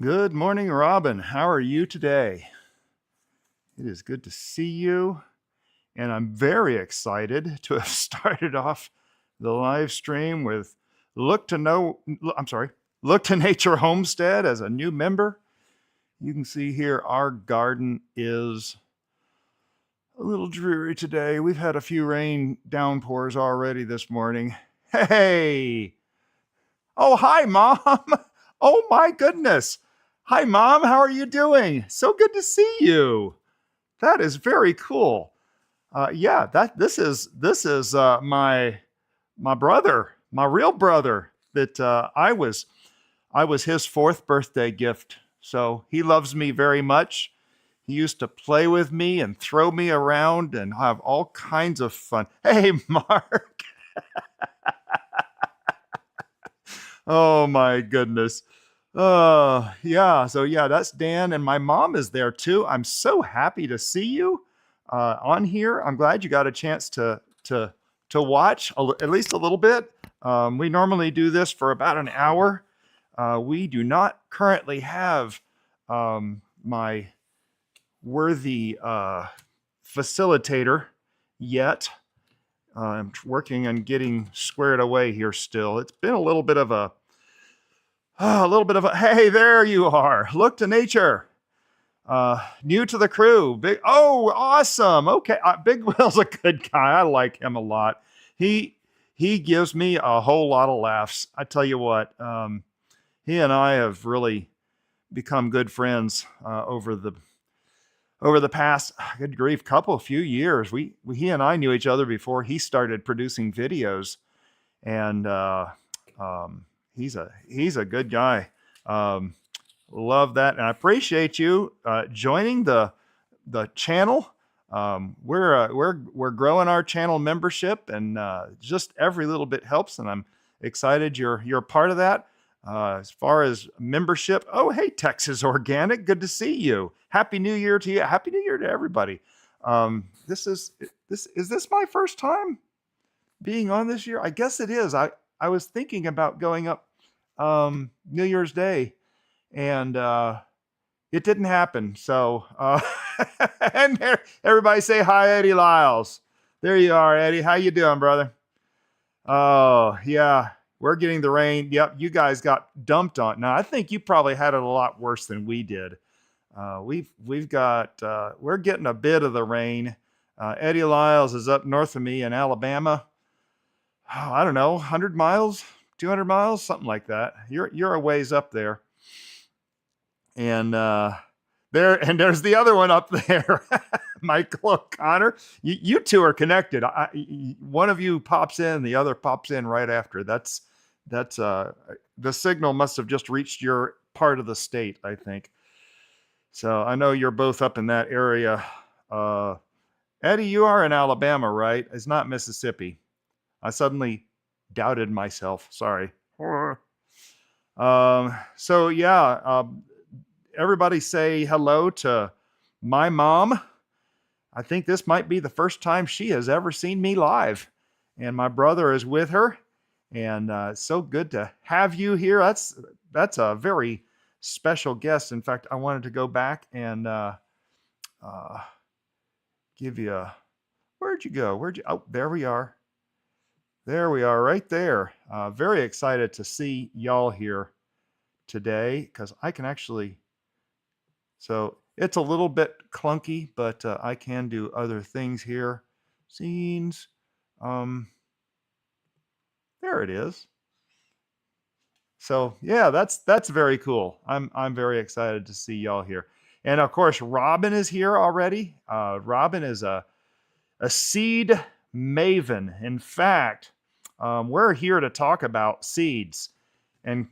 Good morning, Robin. How are you today? It is good to see you, and I'm very excited to have started off the live stream with Look to Know, I'm sorry, Look to Nature Homestead as a new member. You can see here our garden is a little dreary today. We've had a few rain downpours already this morning. Hey! Oh, hi, Mom. Oh, my goodness. Hi, Mom. How are you doing? So good to see you. That is very cool. Yeah, that this is my brother, my real brother. That I was his fourth birthday gift. So he loves me very much. He used to play with me and throw me around and have all kinds of fun. Hey, Mark. Oh my goodness. Yeah. So yeah, that's Dan, and my mom is there too. I'm so happy to see you on here. I'm glad you got a chance to watch at least a little bit. We normally do this for about an hour. We do not currently have my worthy facilitator yet. I'm working on getting squared away here still. It's been a little bit of a hey, there you are. Look to nature. New to the crew. Awesome. Okay. Big Will's a good guy. I like him a lot. He gives me a whole lot of laughs. I tell you what, he and I have really become good friends over the past, good grief, few years. He and I knew each other before he started producing videos, and he's a good guy. Um, Love that, and I appreciate you joining the channel. We're growing our channel membership, and just every little bit helps. And I'm excited you're a part of that. As far as membership, oh hey, Texas Organic, good to see you. Happy New Year to you. Happy New Year to everybody. This my first time being on this year? I guess it is. I was thinking about going up New Year's Day, and it didn't happen. So, and there, everybody say hi, Eddie Lyles. There you are, Eddie. How you doing, brother? Oh, yeah. We're getting the rain. Yep, you guys got dumped on. Now, I think you probably had it a lot worse than we did. We're getting a bit of the rain. Eddie Lyles is up north of me in Alabama. Oh, I don't know, 100 miles, 200 miles, something like that. You're a ways up there. And there's the other one up there, Michael O'Connor. You two are connected. One of you pops in, the other pops in right after. That's the signal must have just reached your part of the state, I think. So I know you're both up in that area. Eddie, you are in Alabama, right? It's not Mississippi. I suddenly doubted myself. Sorry. So yeah, everybody say hello to my mom. I think this might be the first time she has ever seen me live, and my brother is with her. And it's so good to have you here. That's a very special guest. In fact, I wanted to go back and give you a. Where'd you go? Oh, there we are. There we are, right there. Very excited to see y'all here today because I can actually. So it's a little bit clunky, but I can do other things here. Scenes. There it is. So yeah, that's very cool. I'm very excited to see y'all here. And of course, Robin is here already. Robin is a seed maven. In fact, we're here to talk about seeds and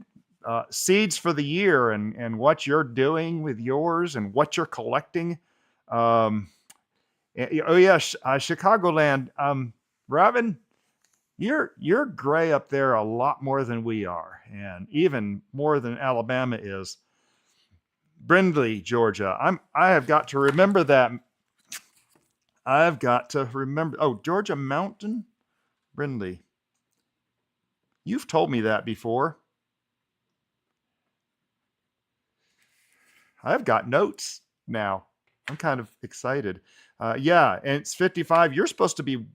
seeds for the year, and what you're doing with yours and what you're collecting. Um, oh yeah, Chicagoland. Robin, you're gray up there a lot more than we are, and even more than Alabama is. Brindley, Georgia. I have got to remember that. I've got to remember. Oh, Georgia Mountain, Brindley. You've told me that before. I've got notes now. I'm kind of excited. Yeah, and it's 55. You're supposed to be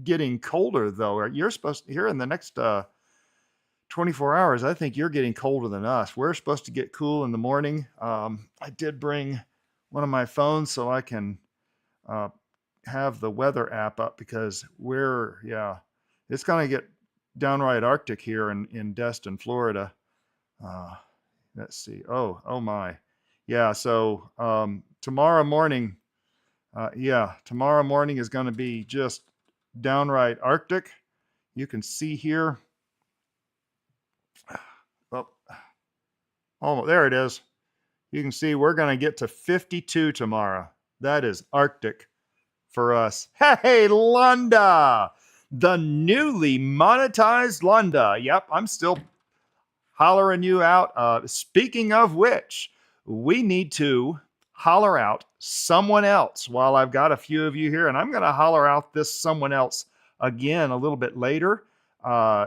getting colder though. You're supposed to, here in the next 24 hours, I think you're getting colder than us. We're supposed to get cool in the morning. I did bring one of my phones so I can uh, have the weather app up because yeah, it's going to get downright Arctic here in Destin, Florida. Uh, let's see. Oh my. Yeah, so tomorrow morning, tomorrow morning is going to be just downright Arctic. You can see here. Oh, there it is. You can see we're going to get to 52 tomorrow. That is Arctic for us. Hey, Lunda, the newly monetized Lunda. Yep, I'm still hollering you out. Speaking of which, we need to holler out someone else while I've got a few of you here, and I'm going to holler out this someone else again a little bit later.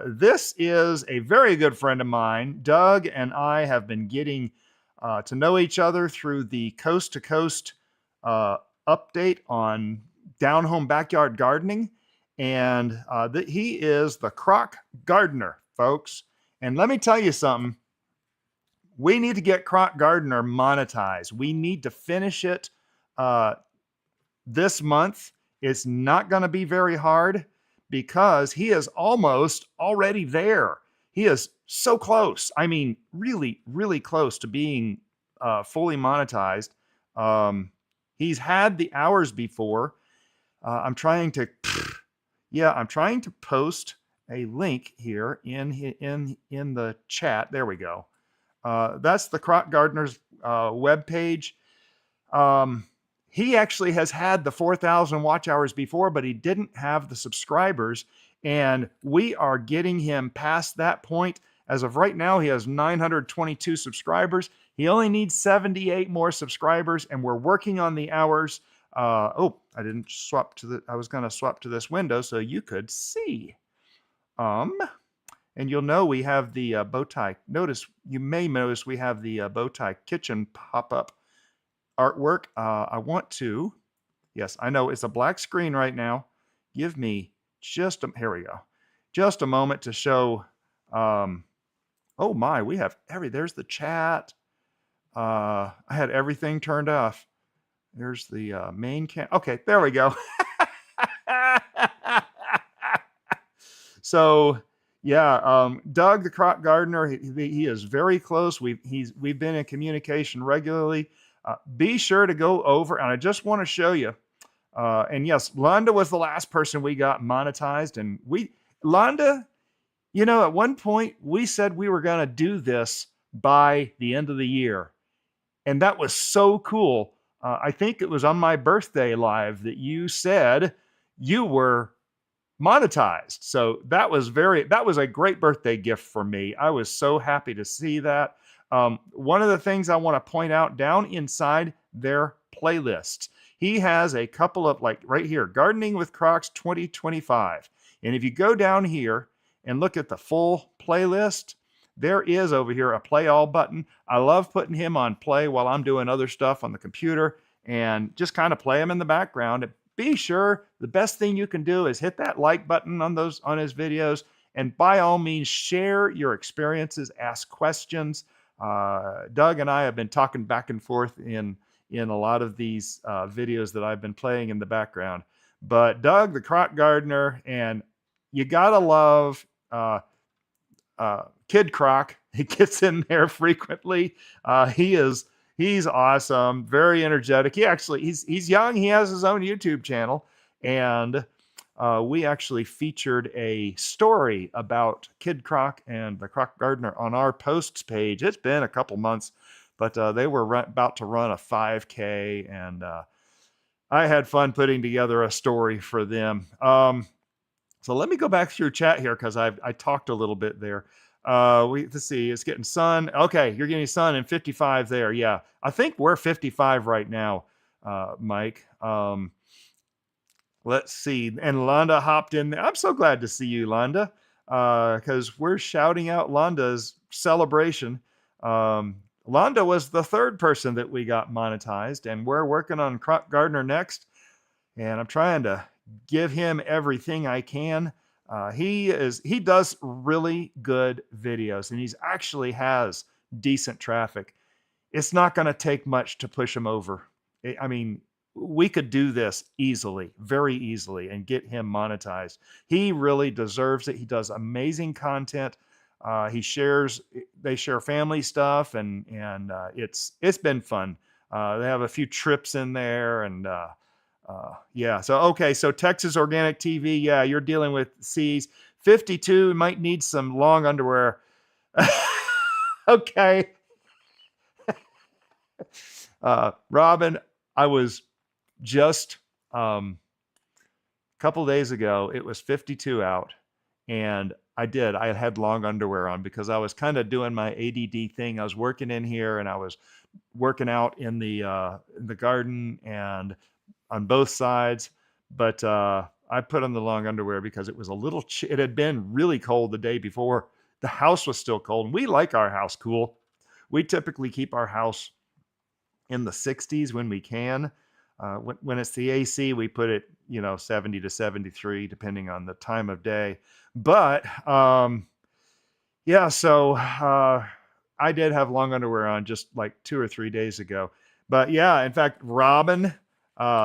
This is a very good friend of mine. Doug and I have been getting to know each other through the Coast to Coast update on down home backyard gardening. And he is the Croc Gardener, folks. And let me tell you something. We need to get Croc Gardener monetized. We need to finish it this month. It's not going to be very hard because he is almost already there. He is so close. I mean, really, really close to being fully monetized. He's had the hours before. I'm trying to post a link here in the chat. There we go. That's the Croc Gardener's webpage. He actually has had the 4,000 watch hours before, but he didn't have the subscribers. And we are getting him past that point. As of right now, he has 922 subscribers. He only needs 78 more subscribers, and we're working on the hours. I didn't swap to I was going to swap to this window so you could see. And you'll know we have the Bowtie. You may notice we have the Bowtie kitchen pop-up artwork. I want to, yes, I know it's a black screen right now. Give me here we go. Just a moment to show, oh my, we have there's the chat. I had everything turned off. There's the main cam. Okay, there we go. So yeah, Doug the Croc Gardener, he is very close. We've been in communication regularly. Be sure to go over, and I just want to show you. And yes, Londa was the last person we got monetized, and Londa, you know, at one point we said we were going to do this by the end of the year, and that was so cool. I think it was on my birthday live that you said you were monetized. So that was a great birthday gift for me. I was so happy to see that. One of the things I want to point out down inside their playlists, he has a couple of, like right here, Gardening with Crocs 2025. And if you go down here and look at the full playlist, there is over here a play all button. I love putting him on play while I'm doing other stuff on the computer and just kind of play him in the background. Be sure the best thing you can do is hit that like button on his videos, and by all means share your experiences, ask questions. Doug and I have been talking back and forth in a lot of these videos that I've been playing in the background. But Doug the Croc Gardener, and you gotta love Kid Croc. He gets in there frequently. He's awesome, very energetic. He's young. He has his own YouTube channel, and we actually featured a story about Kid Croc and the Croc Gardener on our posts page. It's been a couple months, but they were about to run a 5K, and I had fun putting together a story for them. So let me go back through chat here because I talked a little bit there. Let's see, it's getting sun. Okay, you're getting sun in 55 there. Yeah, I think we're 55 right now, Mike. Let's see. And Londa hopped in there. I'm so glad to see you, Londa, because we're shouting out Londa's celebration. Londa was the third person that we got monetized, and we're working on Crop Gardener next. And I'm trying to give him everything I can. He does really good videos, and he's actually has decent traffic. It's not going to take much to push him over. I mean, we could do this easily, very easily, and get him monetized. He really deserves it. He does amazing content. He shares, they share family stuff, and it's been fun. They have a few trips in there, and yeah. So okay, so Texas Organic TV, yeah, you're dealing with C's. 52 might need some long underwear. Okay. Robin, I was just a couple days ago, it was 52 out, and I had long underwear on because I was kind of doing my ADD thing. I was working in here, and I was working out in the garden and on both sides. But I put on the long underwear because it was a little, it had been really cold the day before. The house was still cold, and we like our house cool. We typically keep our house in the 60s when we can. When it's the AC, we put it, 70 to 73, depending on the time of day. But yeah, so I did have long underwear on just like 2 or 3 days ago. But yeah, in fact, Robin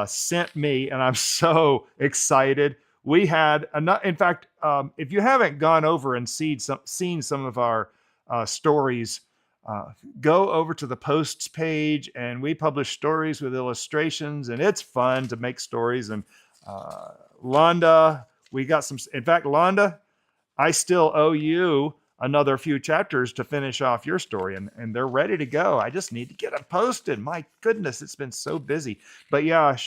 sent me, and I'm so excited. We had, in fact, if you haven't gone over and seen some of our stories, go over to the posts page, and we publish stories with illustrations, and it's fun to make stories. And Londa, we got some, in fact, Londa, I still owe you another few chapters to finish off your story, and they're ready to go. I just need to get them posted. My goodness, it's been so busy. But yeah,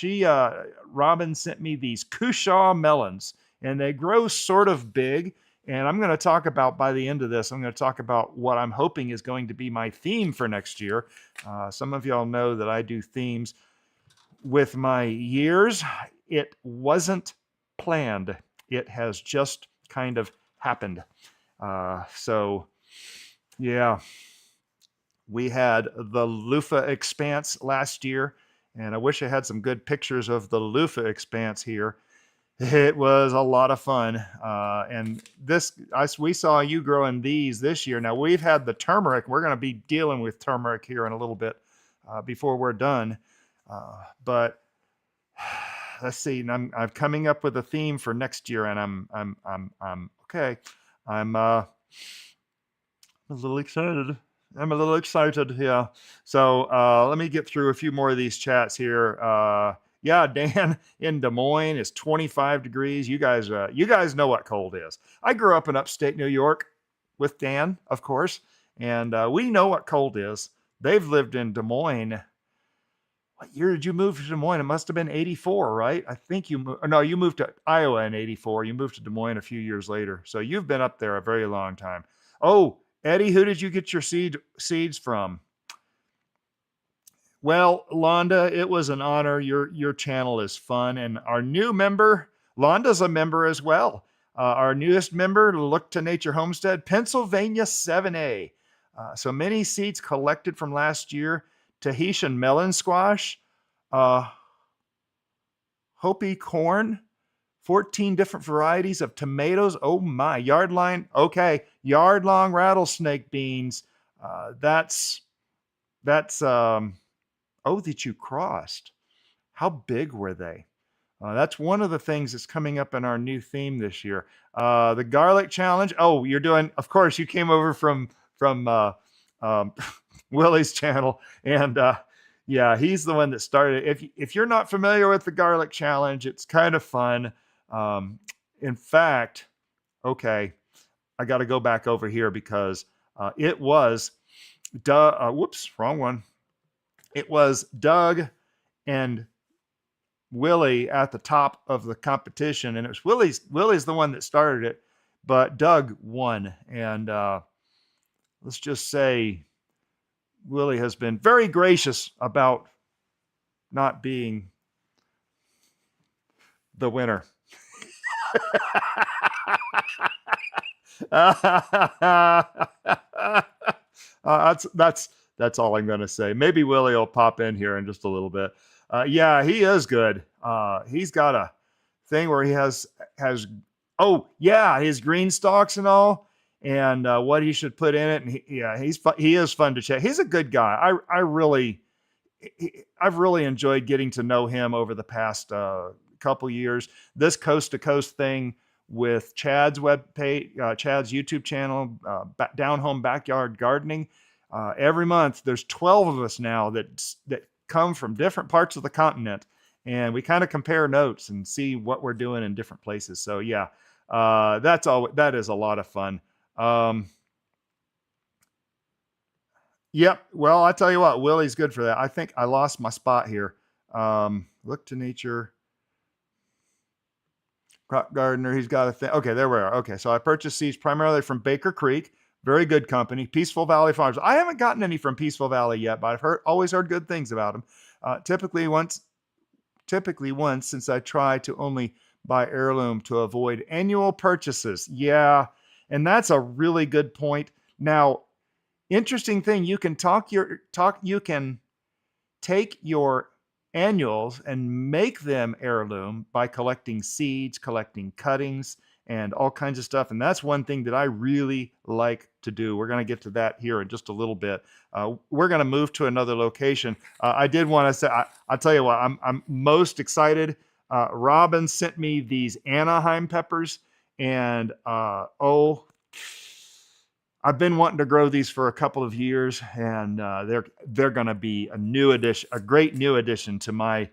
Robin sent me these Cushaw melons, and they grow sort of big. And I'm going to talk about, by the end of this, I'm going to talk about what I'm hoping is going to be my theme for next year. Some of y'all know that I do themes with my years. It wasn't planned. It has just kind of happened. So yeah, we had the loofah expanse last year, and I wish I had some good pictures of the loofah expanse here. It was a lot of fun. And we saw you growing these this year. Now we've had the turmeric. We're going to be dealing with turmeric here in a little bit before we're done. But let's see. I'm coming up with a theme for next year, and I'm okay. I'm a little excited. Yeah. So let me get through a few more of these chats here. Yeah, Dan in Des Moines is 25 degrees. You guys know what cold is. I grew up in upstate New York with Dan, of course, and we know what cold is. They've lived in Des Moines. What year did you move to Des Moines? It must have been 84, right? I think you moved to Iowa in 84. You moved to Des Moines a few years later. So you've been up there a very long time. Oh, Eddie, who did you get your seeds from? Well, Londa, it was an honor. Your channel is fun, and our new member, Londa's a member as well. Our newest member, Look to Nature Homestead, Pennsylvania 7A. So many seeds collected from last year: Tahitian melon squash, Hopi corn, 14 different varieties of tomatoes. Oh my, yard-long rattlesnake beans. That's that you crossed. How big were they? That's one of the things that's coming up in our new theme this year. The garlic challenge. Oh, of course, you came over from Willie's channel, and yeah, he's the one that started. If you're not familiar with the garlic challenge, it's kind of fun. In fact, okay, I got to go back over here because it was whoops, wrong one. It was Doug and Willie at the top of the competition, and it was Willie's the one that started it, but Doug won. And let's just say Willie has been very gracious about not being the winner. That's That's all I'm going to say. Maybe Willie will pop in here in just a little bit. Yeah, he is good. He's got a thing where he has oh yeah, his green stalks and all, and what he should put in it. And yeah, he is fun to check. He's a good guy. I've really enjoyed getting to know him over the past couple years. This coast to coast thing with Chad's web page, Chad's YouTube channel, Down Home Backyard Gardening. Every month, there's 12 of us now that come from different parts of the continent, and we kind of compare notes and see what we're doing in different places. So yeah, that is a lot of fun. Yep. Well, I tell you what, Willie's good for that. I think I lost my spot here. Look to nature. Crop gardener. He's got a thing. Okay, there we are. Okay, so I purchased seeds primarily from Baker Creek. Very good company. Peaceful Valley Farms. I haven't gotten any from Peaceful Valley yet, but I've always heard good things about them. Typically once since I try to only buy heirloom to avoid annual purchases. Yeah, and that's a really good point. Now, interesting thing, you can you can take your annuals and make them heirloom by collecting seeds, collecting cuttings, and all kinds of stuff. And that's one thing that I really like to do. We're going to get to that here in just a little bit. We're going to move to another location. I did want to say, I'll tell you what, I'm most excited. Robin sent me these Anaheim peppers, and I've been wanting to grow these for a couple of years, and they're going to be a great new addition to my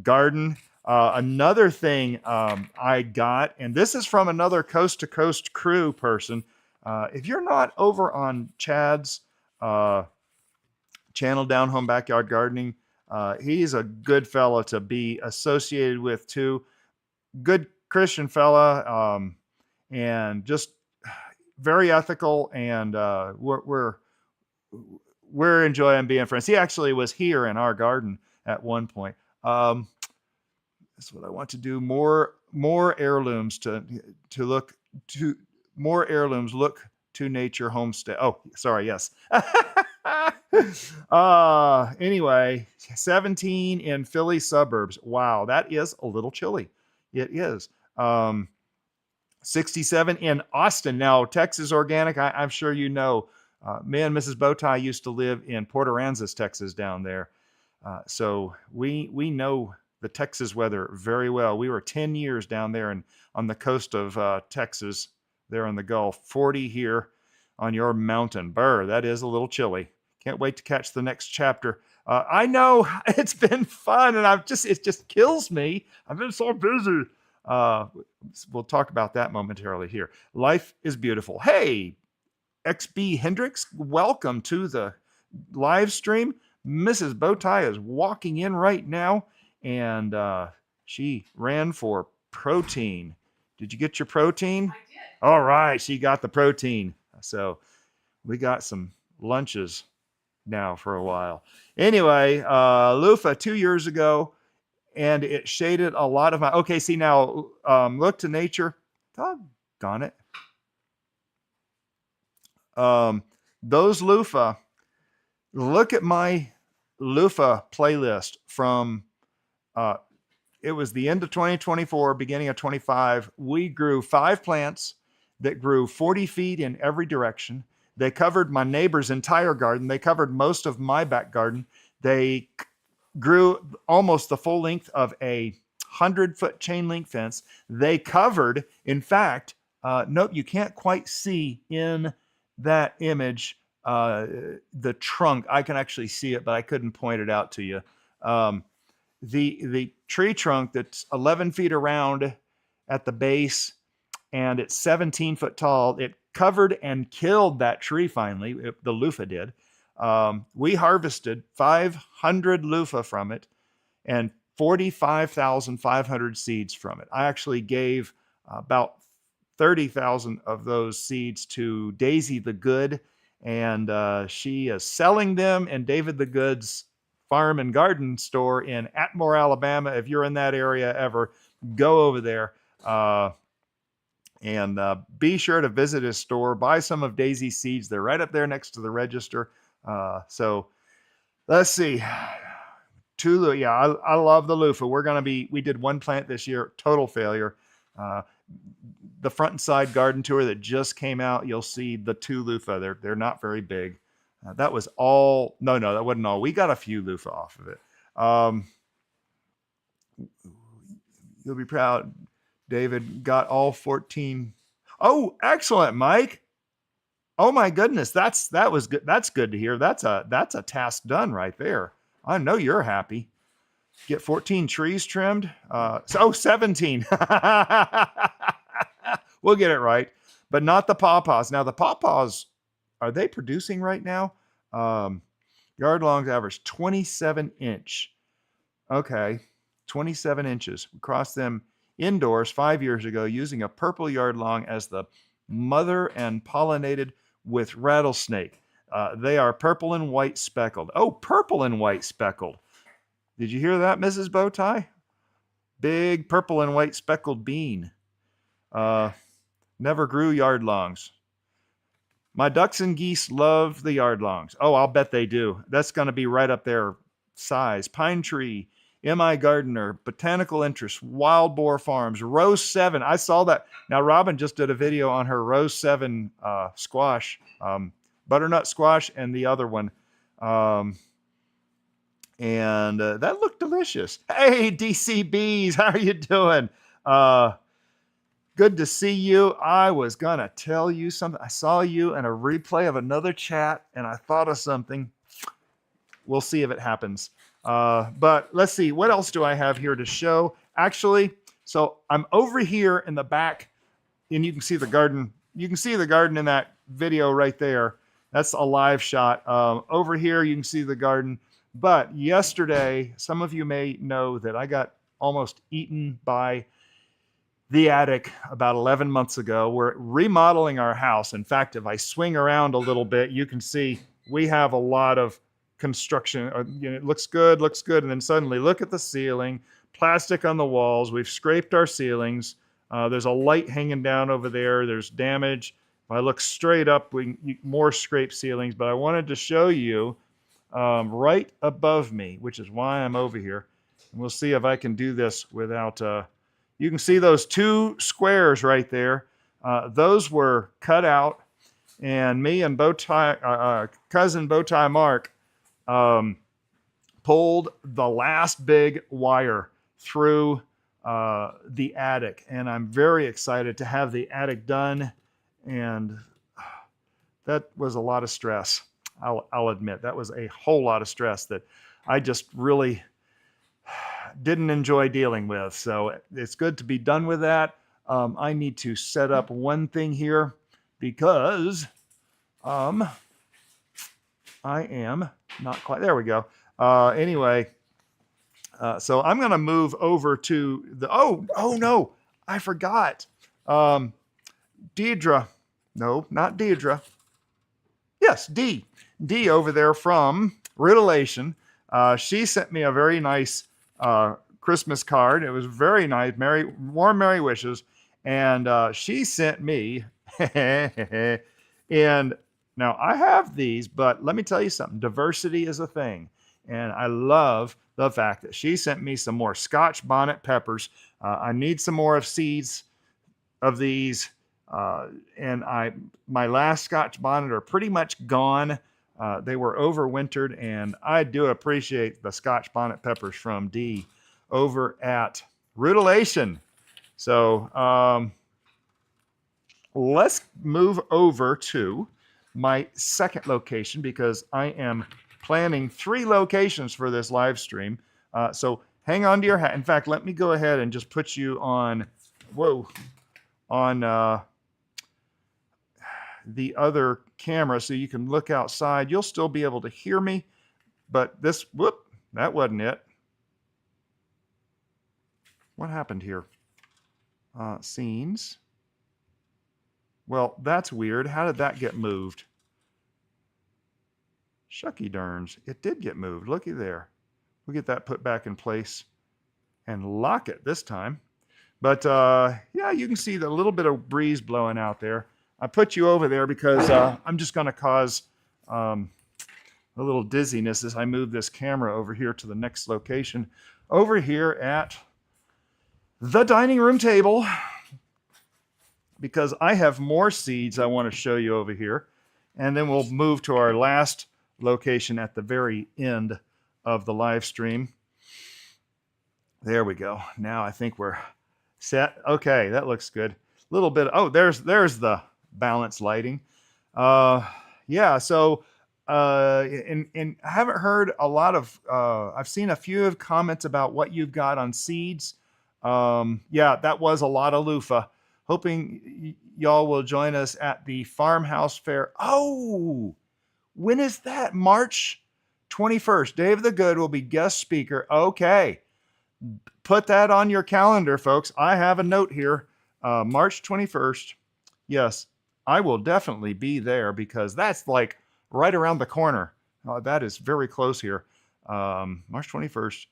garden. Another thing I got, and this is from another coast to coast crew person. If you're not over on Chad's channel, Down Home Backyard Gardening, he's a good fella to be associated with too. Good Christian fella, and just very ethical, and we're enjoying being friends. He actually was here in our garden at one point. That's what I want to do. More heirlooms to look to more heirlooms. Look to nature homestead. Oh, sorry. Yes. Anyway, 17 in Philly suburbs. Wow, that is a little chilly. It is. 67 in Austin. Now, Texas Organic, I'm sure you know, me and Mrs. Bowtie used to live in Port Aransas, Texas, down there. So we know the Texas weather very well. We were 10 years down there and on the coast of Texas, there in the Gulf. 40 here on your mountain. Burr, that is a little chilly. Can't wait to catch the next chapter. I know it's been fun, and it just kills me. I've been so busy. We'll talk about that momentarily here. Life is beautiful. Hey, XB Hendricks, welcome to the live stream. Mrs. Bowtie is walking in right now, and she ran for protein. Did you get your protein? I did. All right, she got the protein. So we got some lunches now for a while. Anyway, loofah 2 years ago, and it shaded a lot of my, okay, see now, look to nature. Doggone it. Those loofah, look at my loofah playlist from, it was the end of 2024, beginning of 25. We grew 5 plants that grew 40 feet in every direction. They covered my neighbor's entire garden. They covered most of my back garden. They grew almost the full length of a 100-foot chain link fence. They covered, in fact, nope, you can't quite see in that image the trunk. I can actually see it, but I couldn't point it out to you. The tree trunk that's 11 feet around at the base, and it's 17 foot tall. It covered and killed that tree finally. The loofah did. We harvested 500 loofah from it and 45,500 seeds from it. I actually gave about 30,000 of those seeds to Daisy the Good, and she is selling them in David the Good's farm and garden store in Atmore, Alabama. If you're in that area ever, go over there. And be sure to visit his store, buy some of Daisy's seeds. They're right up there next to the register. So let's see. Yeah, I love the loofah. We did one plant this year, total failure. The front and side garden tour that just came out, you'll see the 2 loofah. They're not very big. That was all. No, that wasn't all. We got a few loofah off of it. You'll be proud. David got all 14. Oh, excellent, Mike. Oh my goodness, that was good. That's good to hear. That's a task done right there. I know you're happy. Get 14 trees trimmed. 17. We'll get it right, but not the pawpaws. Now the pawpaws, are they producing right now? Yard longs average 27 inch. Okay, 27 inches. We crossed them indoors 5 years ago using a purple yard long as the mother and pollinated with rattlesnake. They are purple and white speckled. Oh, purple and white speckled. Did you hear that, Mrs. Bowtie? Big purple and white speckled bean. Never grew yard longs. My ducks and geese love the yard longs. Oh, I'll bet they do. That's going to be right up their size. Pine tree, M.I. Gardener, Botanical Interest, Wild Boar Farms, Rose 7. I saw that. Now, Robin just did a video on her Rose 7 squash, butternut squash, and the other one. And that looked delicious. Hey, DCBs, how are you doing? Good to see you. I was going to tell you something. I saw you in a replay of another chat, and I thought of something. We'll see if it happens. But let's see. What else do I have here to show? Actually, so I'm over here in the back, and you can see the garden. You can see the garden in that video right there. That's a live shot. Over here, you can see the garden. But yesterday, some of you may know that I got almost eaten by the attic about 11 months ago. We're remodeling our house. In fact, if I swing around a little bit, you can see we have a lot of construction. It looks good. And then suddenly look at the ceiling, plastic on the walls. We've scraped our ceilings. There's a light hanging down over there. There's damage. If I look straight up, more scraped ceilings. But I wanted to show you right above me, which is why I'm over here. And we'll see if I can do this without... you can see those 2 squares right there. Those were cut out. And me and cousin Bowtie Mark pulled the last big wire through the attic. And I'm very excited to have the attic done. And that was a lot of stress. I'll admit that was a whole lot of stress that I just really didn't enjoy dealing with. So it's good to be done with that. I need to set up one thing here because I am not quite, there we go. Anyway, so I'm going to move over to the, oh no, I forgot. Deidre, no, not Deidre. Yes, D over there from Riddlation. She sent me a very nice Christmas card. It was very nice. Warm Merry wishes. And she sent me, and now I have these, but let me tell you something. Diversity is a thing. And I love the fact that she sent me some more Scotch bonnet peppers. I need some more of seeds of these. And my last Scotch bonnet are pretty much gone. They were overwintered, and I do appreciate the Scotch bonnet peppers from D over at Riddlation. So let's move over to my second location because I am planning 3 locations for this live stream. So hang on to your hat. In fact, let me go ahead and just put you on, the other camera so you can look outside. You'll still be able to hear me, but this, that wasn't it. What happened here? Scenes. Well, that's weird. How did that get moved? Shucky darns. It did get moved. Looky there. We'll get that put back in place and lock it this time. But yeah, you can see the little bit of breeze blowing out there. I put you over there because I'm just going to cause a little dizziness as I move this camera over here to the next location, over here at the dining room table, because I have more seeds I want to show you over here. And then we'll move to our last location at the very end of the live stream. There we go. Now I think we're set. Okay, that looks good. A little bit. Oh, there's the balance lighting. Yeah, so and I haven't heard a lot of, I've seen a few of comments about what you've got on seeds. Yeah, that was a lot of loofah. Hoping y'all will join us at the farmhouse fair. Oh, when is that? March 21st. Dave the Good will be guest speaker. Okay. Put that on your calendar, folks. I have a note here. March 21st. Yes, I will definitely be there because that's like right around the corner. That is very close here. March 21st,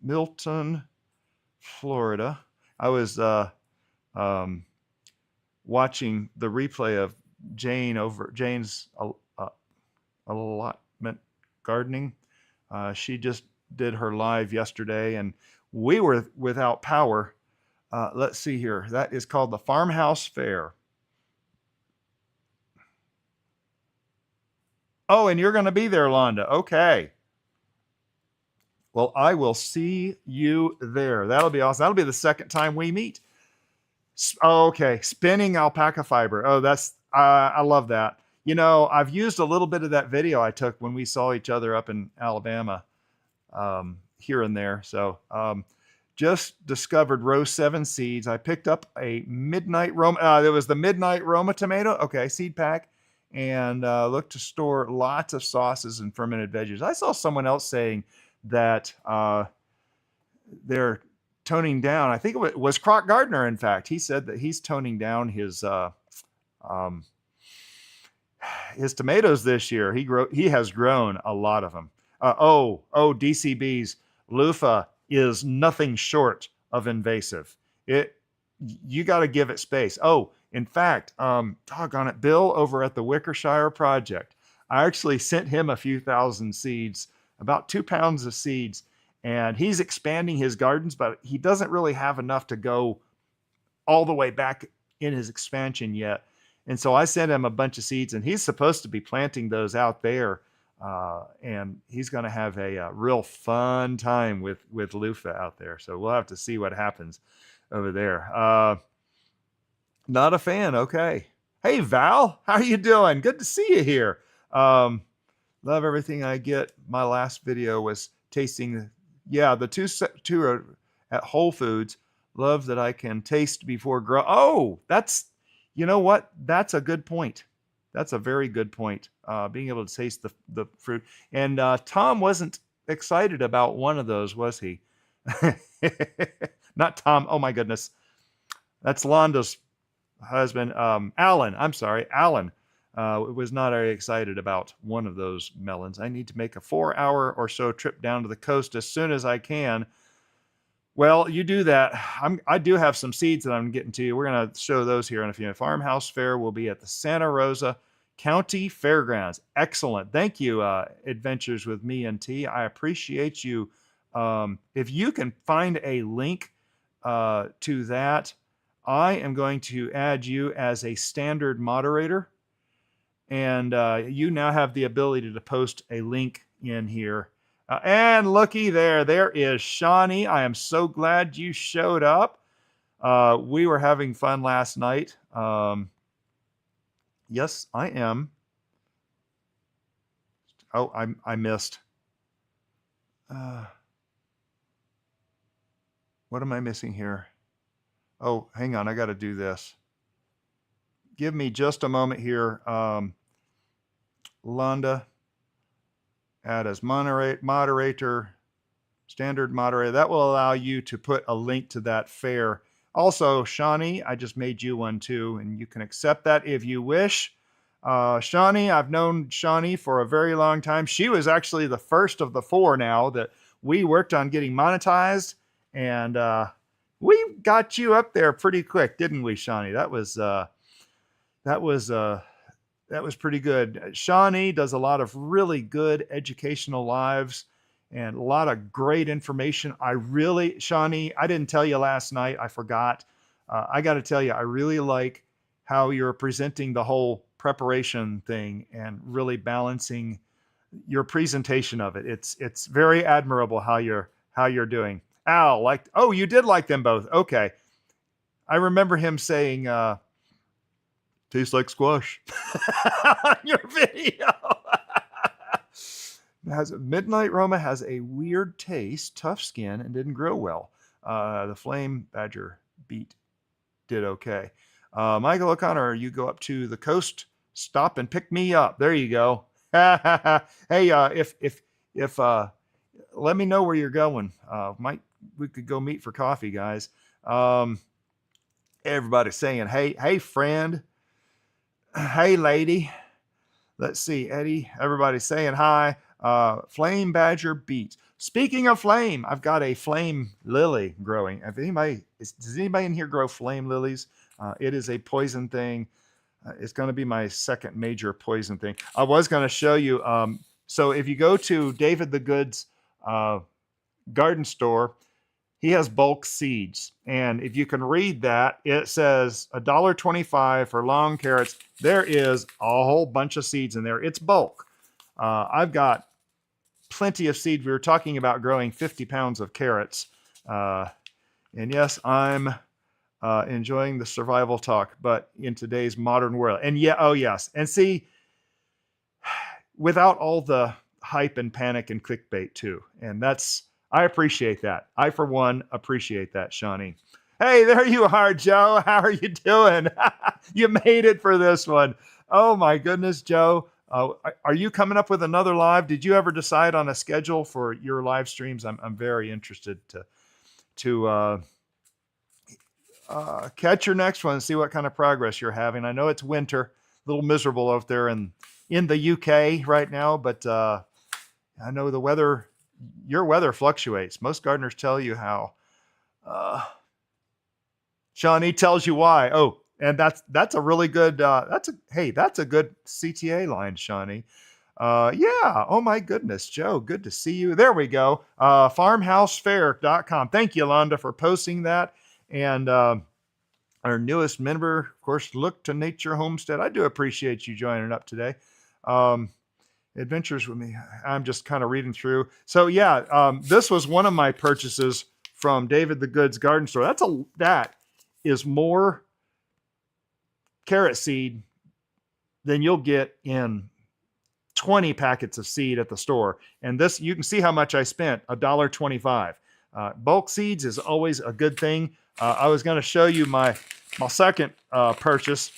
Milton, Florida. I was watching the replay of Jane's allotment gardening. She just did her live yesterday and we were without power. Let's see here. That is called the Farmhouse Fair. Oh, and you're going to be there, Londa. Okay. Well, I will see you there. That'll be awesome. That'll be the second time we meet. Okay. Spinning alpaca fiber. Oh, I love that. You know, I've used a little bit of that video I took when we saw each other up in Alabama, here and there. So, just discovered row 7 seeds. I picked up a midnight Roma. There was the midnight Roma tomato. Okay, seed pack, and look to store lots of sauces and fermented veggies. I saw someone else saying that they're toning down. I think it was Croc Gardner. In fact, he said that he's toning down his tomatoes this year. He has grown a lot of them. DCBs. Loofah is nothing short of invasive. You got to give it space. Oh, in fact, doggone it, Bill over at the Wickershire Project, I actually sent him a few thousand seeds, about 2 pounds of seeds, and he's expanding his gardens, but he doesn't really have enough to go all the way back in his expansion yet. And so I sent him a bunch of seeds, and he's supposed to be planting those out there. And he's going to have a real fun time with loofah out there. So we'll have to see what happens over there. Not a fan. Okay. Hey, Val, how are you doing? Good to see you here. Love everything I get. My last video was tasting. Yeah, the two are at Whole Foods. Love that I can taste before grow. Oh, you know what? That's a good point. That's a very good point. Being able to taste the fruit. And Tom wasn't excited about one of those, was he? Not Tom. Oh my goodness. That's Londa's husband. Alan. I'm sorry. Alan was not very excited about one of those melons. I need to make a 4-hour or so trip down to the coast as soon as I can. Well, you do that. I do have some seeds that I'm getting to you. We're going to show those here in a few minutes. Farmhouse Fair will be at the Santa Rosa County Fairgrounds. Excellent. Thank you, Adventures with Me and T. I appreciate you. If you can find a link to that, I am going to add you as a standard moderator. And you now have the ability to post a link in here. And looky there is Shawnee. I am so glad you showed up. We were having fun last night. Yes, I am. Oh, I missed. What am I missing here? Oh, hang on. I got to do this. Give me just a moment here. Londa, add as moderator, standard moderator. That will allow you to put a link to that fair. Also, Shawnee, I just made you one too, and you can accept that if you wish. Shawnee, I've known Shawnee for a very long time. She was actually the first of the 4 now that we worked on getting monetized, and we got you up there pretty quick, didn't we, Shawnee? That was That was pretty good. Shawnee does a lot of really good educational lives and a lot of great information. Shawnee, I didn't tell you last night. I forgot. I got to tell you, I really like how you're presenting the whole preparation thing and really balancing your presentation of it. It's very admirable how you're doing. Al, like, oh, you did like them both. Okay. I remember him saying, tastes like squash on your video. Midnight Roma has a weird taste, tough skin, and didn't grow well. The Flame Badger beet did okay. Michael O'Connor, you go up to the coast, stop and pick me up. There you go. Hey, if let me know where you're going. We could go meet for coffee, guys. Everybody's saying, hey, friend. Hey, lady. Let's see, Eddie. Everybody's saying hi. Flame Badger beets. Speaking of flame, I've got a flame lily growing. Does anybody in here grow flame lilies? It is a poison thing. It's going to be my second major poison thing. I was going to show you. So if you go to David the Good's garden store, he has bulk seeds. And if you can read that, it says $1.25 for long carrots. There is a whole bunch of seeds in there. It's bulk. I've got plenty of seed. We were talking about growing 50 pounds of carrots. And yes, I'm enjoying the survival talk, but in today's modern world. And yeah, oh yes. And see, without all the hype and panic and clickbait too. And I appreciate that. I, for one, appreciate that, Shawnee. Hey, there you are, Joe. How are you doing? You made it for this one. Oh my goodness, Joe. Are you coming up with another live? Did you ever decide on a schedule for your live streams? I'm very interested to catch your next one and see what kind of progress you're having. I know it's winter, a little miserable out there in the UK right now, but I know your weather fluctuates. Most gardeners tell you how. Shawnee tells you why. Oh, and that's a really good, that's a good CTA line, Shawnee. Yeah. Oh my goodness, Joe, good to see you. There we go. Farmhousefair.com. Thank you, Londa, for posting that. And our newest member, of course, Look to Nature Homestead. I do appreciate you joining up today. Adventures with me. I'm just kind of reading through. So yeah, this was one of my purchases from David the Good's garden store. That is more carrot seed than you'll get in 20 packets of seed at the store. And this, you can see how much I spent, $1.25. Bulk seeds is always a good thing. I was going to show you my second purchase.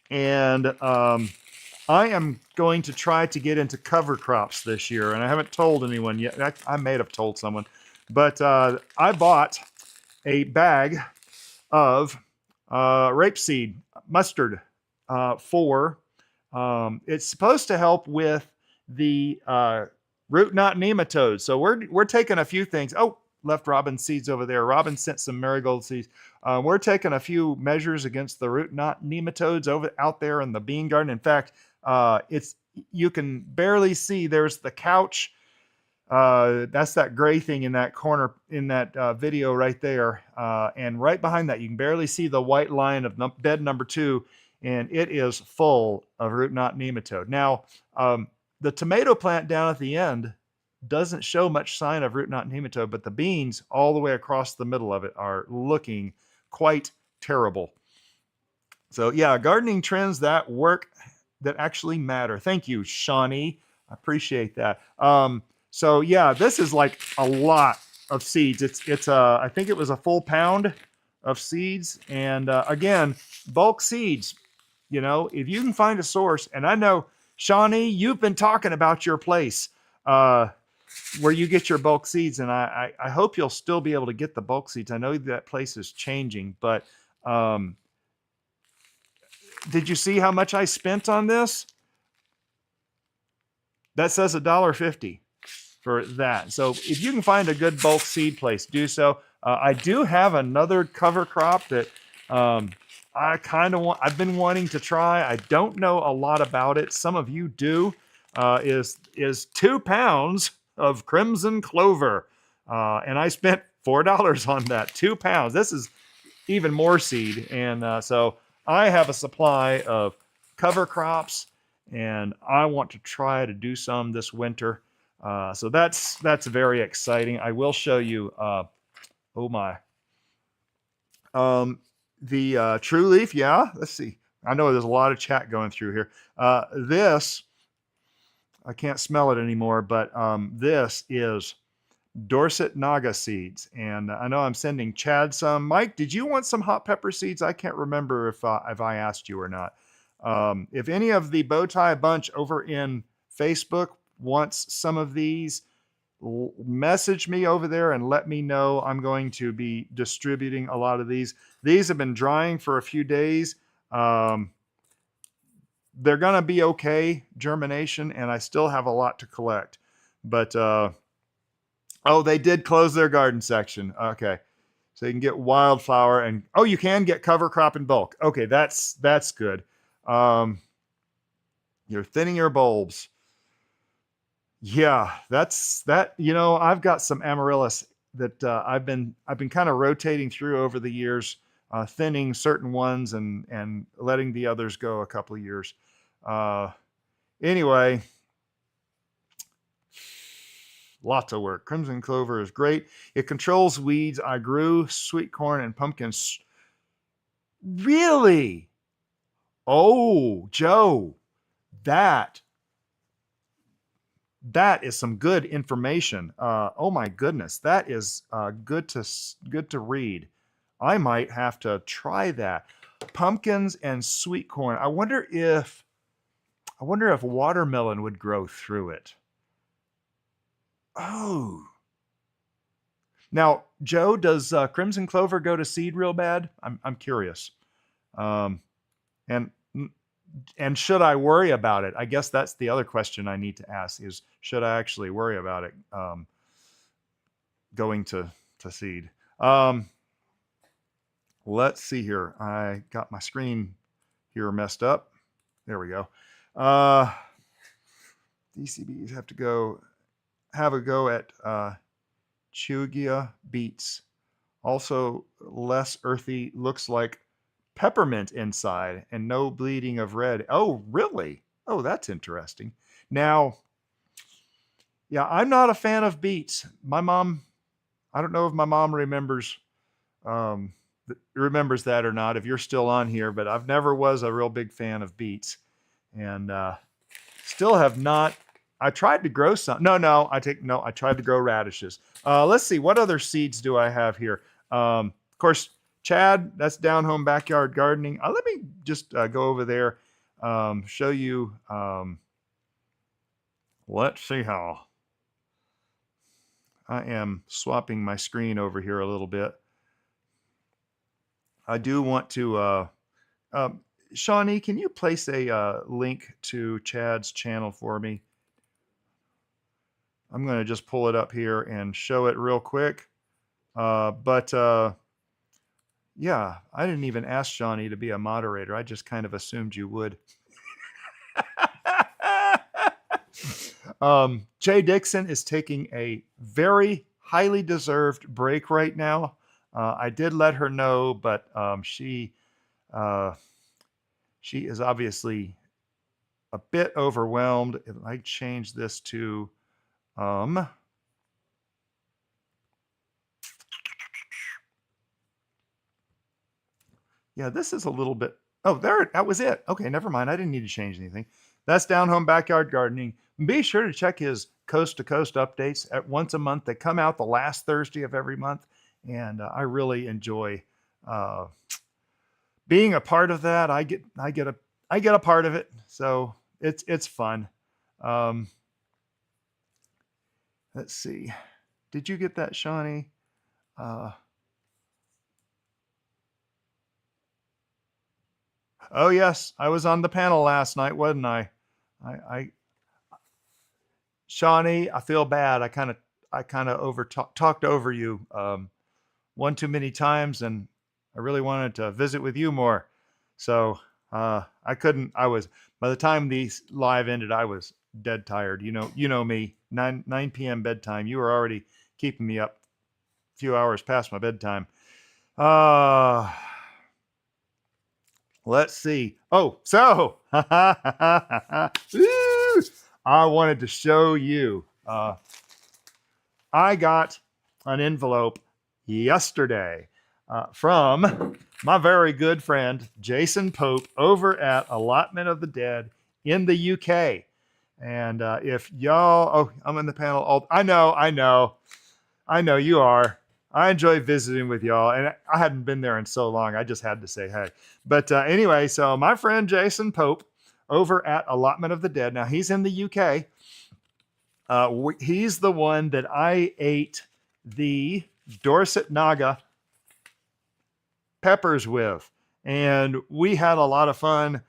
And I am going to try to get into cover crops this year. And I haven't told anyone yet. I may have told someone. But I bought a bag of rapeseed mustard for it's supposed to help with the root knot nematodes. So we're taking a few things. Oh, left Robin seeds over there. Robin sent some marigold seeds. We're taking a few measures against the root knot nematodes out there in the bean garden. In fact, you can barely see. There's the couch. That's that gray thing in that corner in that video right there. And right behind that, you can barely see the white line of bed number 2, and it is full of root knot nematode. Now, the tomato plant down at the end doesn't show much sign of root knot nematode, but the beans all the way across the middle of it are looking quite terrible. So yeah, gardening trends that work, that actually matter. Thank you, Shawnee. I appreciate that. So yeah, this is like a lot of seeds. It's I think it was a full pound of seeds. And again, bulk seeds, if you can find a source, and I know, Shawnee, you've been talking about your place where you get your bulk seeds, and I hope you'll still be able to get the bulk seeds. I know that place is changing, but did you see how much I spent on this? That says $1.50 for that. So if you can find a good bulk seed place, do so. I do have another cover crop that I've been wanting to try. I don't know a lot about it. Some of you do. Is 2 pounds of crimson clover, and I spent $4 on that. 2 pounds. This is even more seed, and so I have a supply of cover crops, and I want to try to do some this winter. So that's very exciting. I will show you. Oh my. The True Leaf, yeah. Let's see. I know there's a lot of chat going through here. This, I can't smell it anymore, but this is Dorset Naga seeds. And I know I'm sending Chad some. Mike, did you want some hot pepper seeds? I can't remember if I asked you or not. If any of the Bowtie bunch over in Facebook wants some of these, message me over there and let me know. I'm going to be distributing a lot of these. These have been drying for a few days. They're going to be okay, germination, and I still have a lot to collect. But, oh, they did close their garden section. Okay. So you can get wildflower and, oh, you can get cover crop in bulk. Okay, that's good. You're thinning your bulbs. Yeah, that's that. I've got some amaryllis that I've been kind of rotating through over the years, thinning certain ones and letting the others go a couple of years. Anyway, lots of work. Crimson clover is great. It controls weeds. I grew sweet corn and pumpkins. Really? Oh, Joe, that is some good information. Oh my goodness, that is good to read. I might have to try that. Pumpkins and sweet corn. I wonder if watermelon would grow through it. Oh. Now, Joe, does crimson clover go to seed real bad? I'm curious. And should I worry about it? I guess that's the other question I need to ask is, should I actually worry about it going to seed? Let's see here. I got my screen here messed up. There we go. DCBs have a go at Chugia beets. Also less earthy, looks like peppermint inside and no bleeding of red. Oh, really? Oh, that's interesting. Now, yeah, I'm not a fan of beets. My mom, I don't know if my mom remembers that or not, if you're still on here, but I've never was a real big fan of beets, and still have not. I tried to grow some. I tried to grow radishes. Let's see, what other seeds do I have here? Of course, Chad, that's Down Home Backyard Gardening. Let me just go over there, show you. Let's see how. I am swapping my screen over here a little bit. I do want to, Shawnee, can you place a link to Chad's channel for me? I'm going to just pull it up here and show it real quick. Yeah, I didn't even ask Shawnee to be a moderator. I just kind of assumed you would. Jay Dixon is taking a very highly deserved break right now. I did let her know, but she is obviously a bit overwhelmed. If I change this to yeah, this is a little bit. Oh, that was it. Okay, never mind. I didn't need to change anything. That's Down Home Backyard Gardening. Be sure to check his coast to coast updates at once a month. They come out the last Thursday of every month, and I really enjoy being a part of that. I get a part of it, so it's fun. Let's see. Did you get that, Shawnee? Oh yes, I was on the panel last night, wasn't I? Shawnee, I feel bad. I kind of talked over you one too many times, and I really wanted to visit with you more. So I couldn't. By the time these live ended, I was dead tired. You know me. 9 p.m. bedtime. You were already keeping me up a few hours past my bedtime. Uh let's see. Oh, so I wanted to show you. I got an envelope yesterday from my very good friend Jason Pope over at Allotment of the Dead in the UK. And if y'all, oh, I'm in the panel. Oh, I know you are. I enjoy visiting with y'all, and I hadn't been there in so long. I just had to say hey. But anyway, so my friend Jason Pope over at Allotment of the Dead. Now he's in the UK. He's the one that I ate the Dorset Naga peppers with, and we had a lot of fun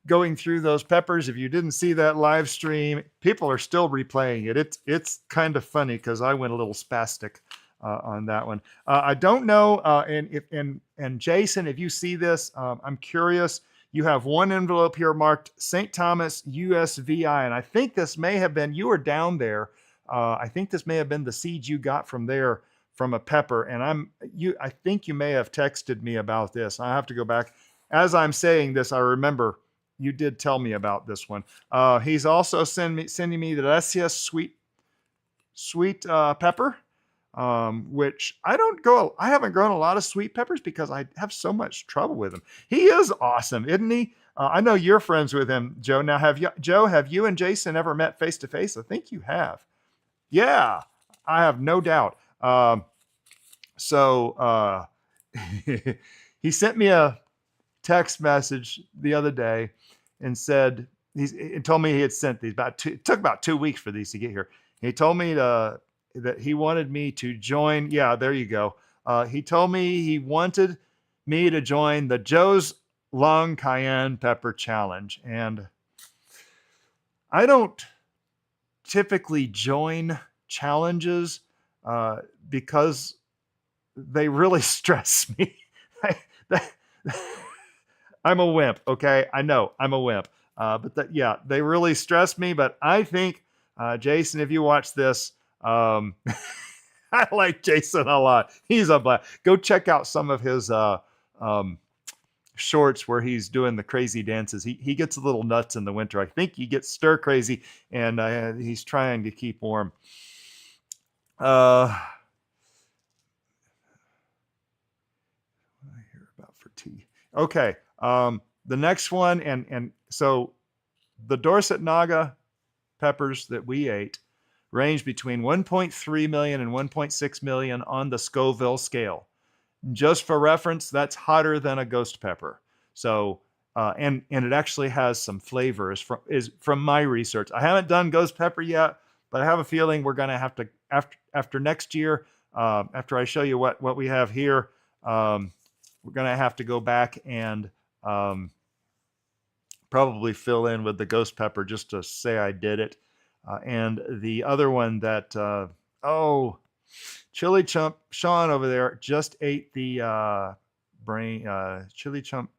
going through those peppers. If you didn't see that live stream, people are still replaying it. It's kind of funny because I went a little spastic on that one. I don't know, and Jason, if you see this, I'm curious. You have one envelope here marked St. Thomas USVI, and I think this may have been, you were down there. I think this may have been the seeds you got from there from a pepper, and I think you may have texted me about this. I have to go back. As I'm saying this, I remember you did tell me about this one. He's also sending me the Alessia sweet pepper, which I haven't grown a lot of sweet peppers because I have so much trouble with them. He is awesome, isn't he? I know you're friends with him, Joe. Now, have you and Jason ever met face to face? I think you have. Yeah, I have no doubt. So he sent me a text message the other day and said he told me he had sent these it took about 2 weeks for these to get here. He told me that he wanted me to join. Yeah, there you go. He told me he wanted me to join the Joe's Long Cayenne Pepper Challenge, and I don't typically join challenges because they really stress me. I'm a wimp, okay? I know I'm a wimp. Yeah, they really stress me. But I think, Jason, if you watch this, I like Jason a lot. He's a blast. Go check out some of his shorts where he's doing the crazy dances. He gets a little nuts in the winter. I think he gets stir crazy, and he's trying to keep warm. I hear about for tea. Okay. The next one, and so the Dorset Naga peppers that we ate range between 1.3 million and 1.6 million on the Scoville scale. Just for reference, that's hotter than a ghost pepper. So, and it actually has some flavors from my research. I haven't done ghost pepper yet, but I have a feeling we're going to have to, after next year, after I show you what we have here, we're going to have to go back and probably fill in with the ghost pepper just to say I did it. And the other one that, Chili Chump, Shaun over there just ate the Chili Chump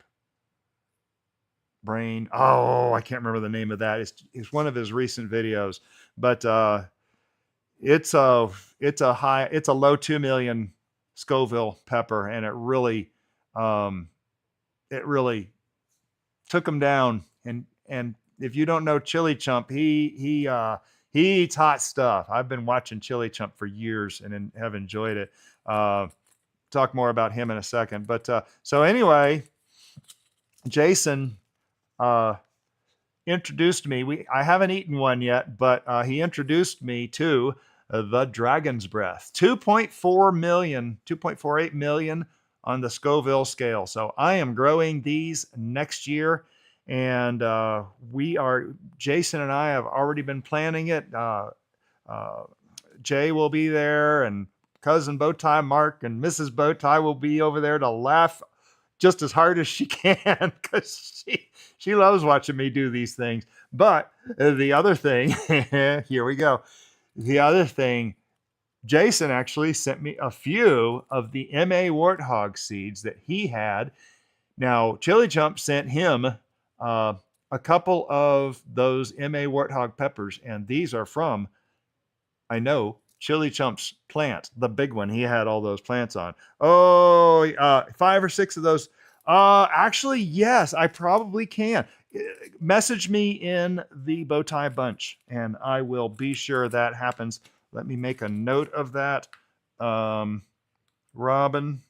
brain. Oh, I can't remember the name of that. It's one of his recent videos, but it's a low 2 million Scoville pepper, and it really took him down. And if you don't know Chili Chump, he eats hot stuff. I've been watching Chili Chump for years and have enjoyed it. Talk more about him in a second. But so anyway, Jason introduced me. I haven't eaten one yet, but he introduced me to the Dragon's Breath. 2.48 million on the Scoville scale. So I am growing these next year. And Jason and I have already been planning it. Jay will be there, and cousin Bowtie Mark and Mrs. Bowtie will be over there to laugh just as hard as she can because she loves watching me do these things. But the other thing, here we go. The other thing, Jason actually sent me a few of the MA Warthog seeds that he had Now, Chili Chump sent him a couple of those MA Warthog peppers, and these are from, I know, Chili Chump's plant, the big one. He had all those plants on. Oh, 5 or 6 of those. Actually, yes, I probably can. Message me in the Bowtie Bunch, and I will be sure that happens. Let me make a note of that. Robin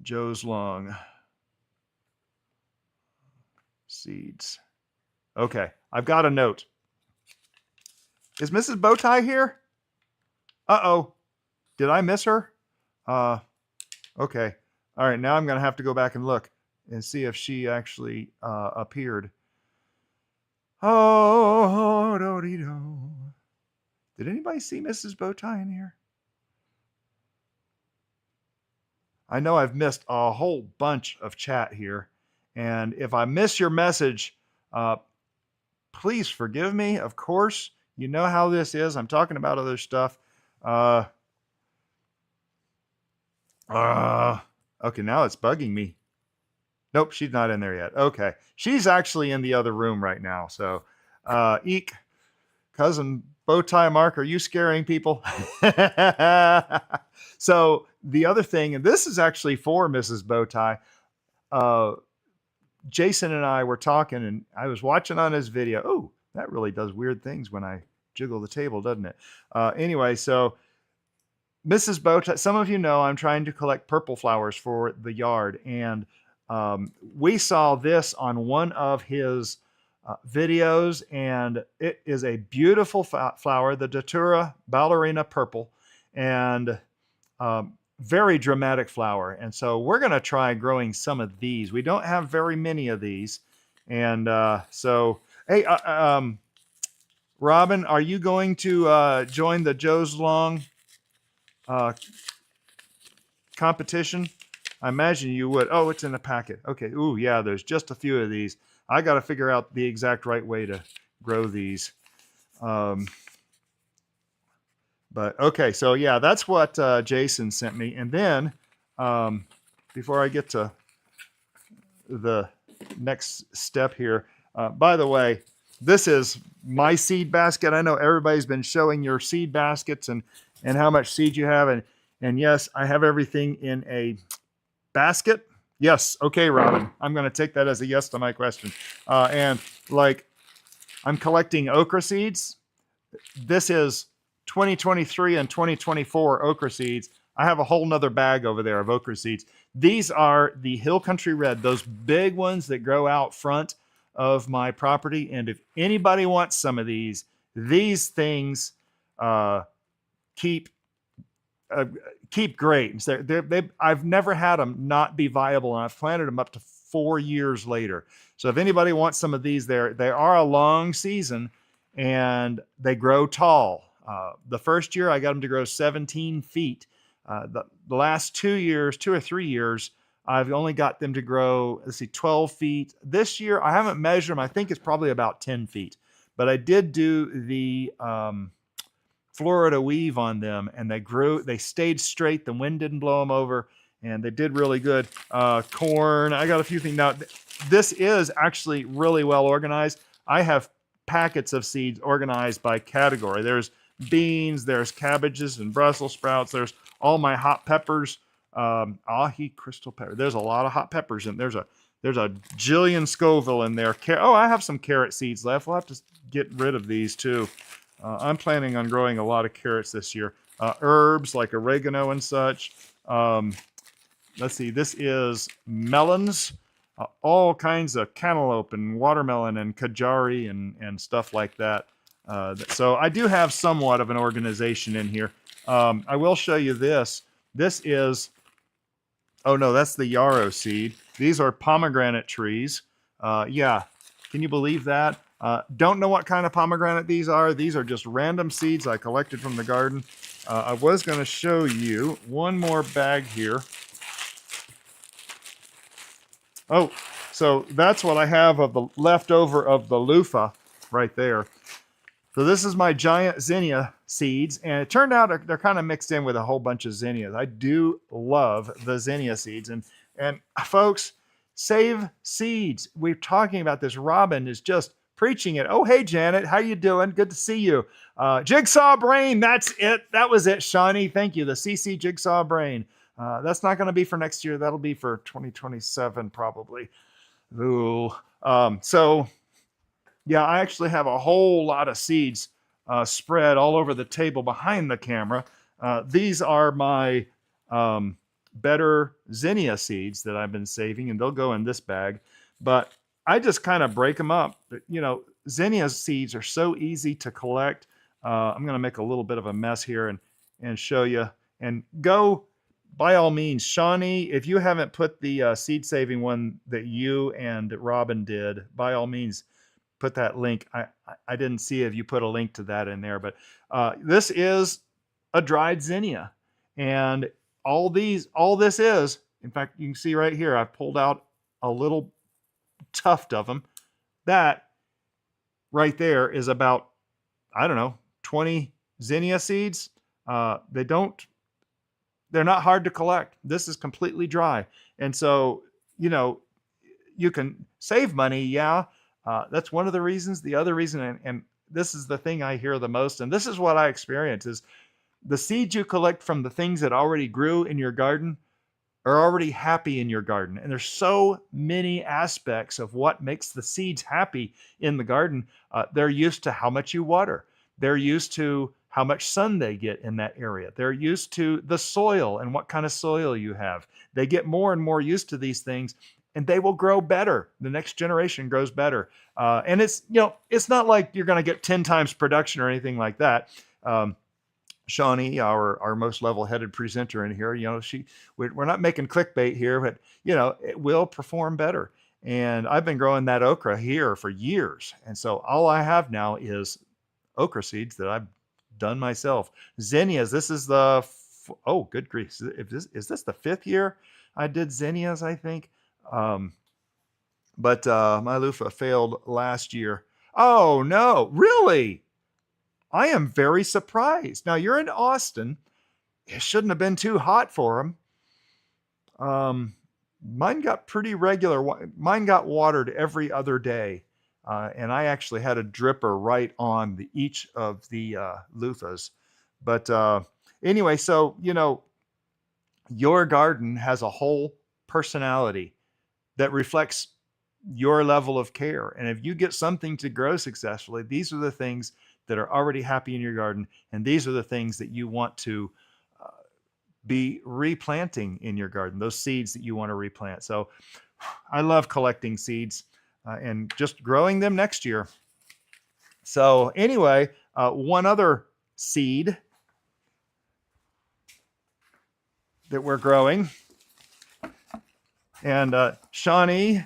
Joe's Long seeds. Okay, I've got a note. Is Mrs. Bowtie here? Uh-oh. Did I miss her? Okay. All right, now I'm going to have to go back and look and see if she actually appeared. Oh, do-de-do. Did anybody see Mrs. Bowtie in here? I know I've missed a whole bunch of chat here, and if I miss your message, please forgive me. Of course, you know how this is. I'm talking about other stuff. Okay, now it's bugging me. Nope, she's not in there yet. Okay, she's actually in the other room right now. So, eek, cousin Bowtie Mark, are you scaring people? So the other thing, and this is actually for Mrs. Bowtie, Jason and I were talking, and I was watching on his video. Oh, that really does weird things when I jiggle the table, doesn't it? Anyway, so Mrs. Bowtie, some of you know I'm trying to collect purple flowers for the yard, and we saw this on one of his videos, and it is a beautiful flower, the Datura ballerina purple, and very dramatic flower. And so we're going to try growing some of these. We don't have very many of these. And so, hey, Robin, are you going to join the Joe's Long competition? I imagine you would. Oh, it's in the packet. Okay. Ooh, yeah, there's just a few of these. I got to figure out the exact right way to grow these. But okay, so yeah, that's what Jason sent me. And then before I get to the next step here, by the way, this is my seed basket. I know everybody's been showing your seed baskets and how much seed you have. And yes, I have everything in a basket. Yes. Okay, Robin, I'm going to take that as a yes to my question. And like, I'm collecting okra seeds. This is 2023 and 2024 okra seeds. I have a whole nother bag over there of okra seeds. These are the Hill Country Red, those big ones that grow out front of my property. And if anybody wants some of these things keep great. I've never had them not be viable, and I've planted them up to 4 years later. So if anybody wants some of these, they are a long season, and they grow tall. The first year I got them to grow 17 feet. The last 2 years, 2 or 3 years, I've only got them to grow, 12 feet. This year, I haven't measured them. I think it's probably about 10 feet. But I did do the Florida weave on them, and they stayed straight. The wind didn't blow them over, and they did really good. Corn, I got a few things. Now, this is actually really well organized. I have packets of seeds organized by category. There's beans, there's cabbages and Brussels sprouts, there's all my hot peppers, ahi crystal pepper. There's a lot of hot peppers, and there's a Jillian Scoville in there. Oh, I have some carrot seeds left. We'll have to get rid of these too. I'm planning on growing a lot of carrots this year. Herbs like oregano and such. Let's see, this is melons, all kinds of cantaloupe and watermelon and kajari and stuff like that. So I do have somewhat of an organization in here. I will show you this. This is, oh no, that's the yarrow seed. These are pomegranate trees. Yeah, can you believe that? Don't know what kind of pomegranate these are. These are just random seeds I collected from the garden. I was going to show you one more bag here. Oh, so that's what I have of the leftover of the loofah right there. So this is my giant zinnia seeds, and it turned out they're kind of mixed in with a whole bunch of zinnias. I do love the zinnia seeds, and And folks, save seeds. We're talking about this. Robin is just preaching it. Oh, hey, Janet, how you doing? Good to see you. Jigsaw brain, that's it. That was it, Shawnee. Thank you. The CC Jigsaw brain. That's not going to be for next year. That'll be for 2027 probably. Ooh. So yeah, I actually have a whole lot of seeds spread all over the table behind the camera. These are my better zinnia seeds that I've been saving, and they'll go in this bag. But I just kind of break them up. You know, zinnia seeds are so easy to collect. I'm going to make a little bit of a mess here and show you. And go, by all means, Shawnee, if you haven't put the seed saving one that you and Robin did, by all means, put that link. I didn't see if you put a link to that in there, but this is a dried zinnia. And all this is, in fact, you can see right here, I've pulled out a little tuft of them. That right there is about, I don't know, 20 zinnia seeds. They're not hard to collect. This is completely dry. And so, you know, you can save money. Yeah. That's one of the reasons. The other reason, and this is the thing I hear the most, and this is what I experience, is the seeds you collect from the things that already grew in your garden are already happy in your garden. And there's so many aspects of what makes the seeds happy in the garden. They're used to how much you water. They're used to how much sun they get in that area. They're used to the soil and what kind of soil you have. They get more and more used to these things, and they will grow better. The next generation grows better. And it's, you know, it's not like you're going to get 10 times production or anything like that. Shawnee, our most level-headed presenter in here, you know, we're not making clickbait here, but, you know, it will perform better. And I've been growing that okra here for years. And so all I have now is okra seeds that I've done myself. Zinnias, this is the, oh, good grief. Is this the 5th year I did zinnias, I think? But my loofah failed last year. Oh, no, really? I am very surprised. Now, you're in Austin. It shouldn't have been too hot for them. Mine got pretty regular. Mine got watered every other day. And I actually had a dripper right on each of the loofahs. But anyway, so, you know, your garden has a whole personality that reflects your level of care. And if you get something to grow successfully, these are the things that are already happy in your garden. And these are the things that you want to be replanting in your garden, those seeds that you want to replant. So I love collecting seeds and just growing them next year. So anyway, one other seed that we're growing, and Shawnee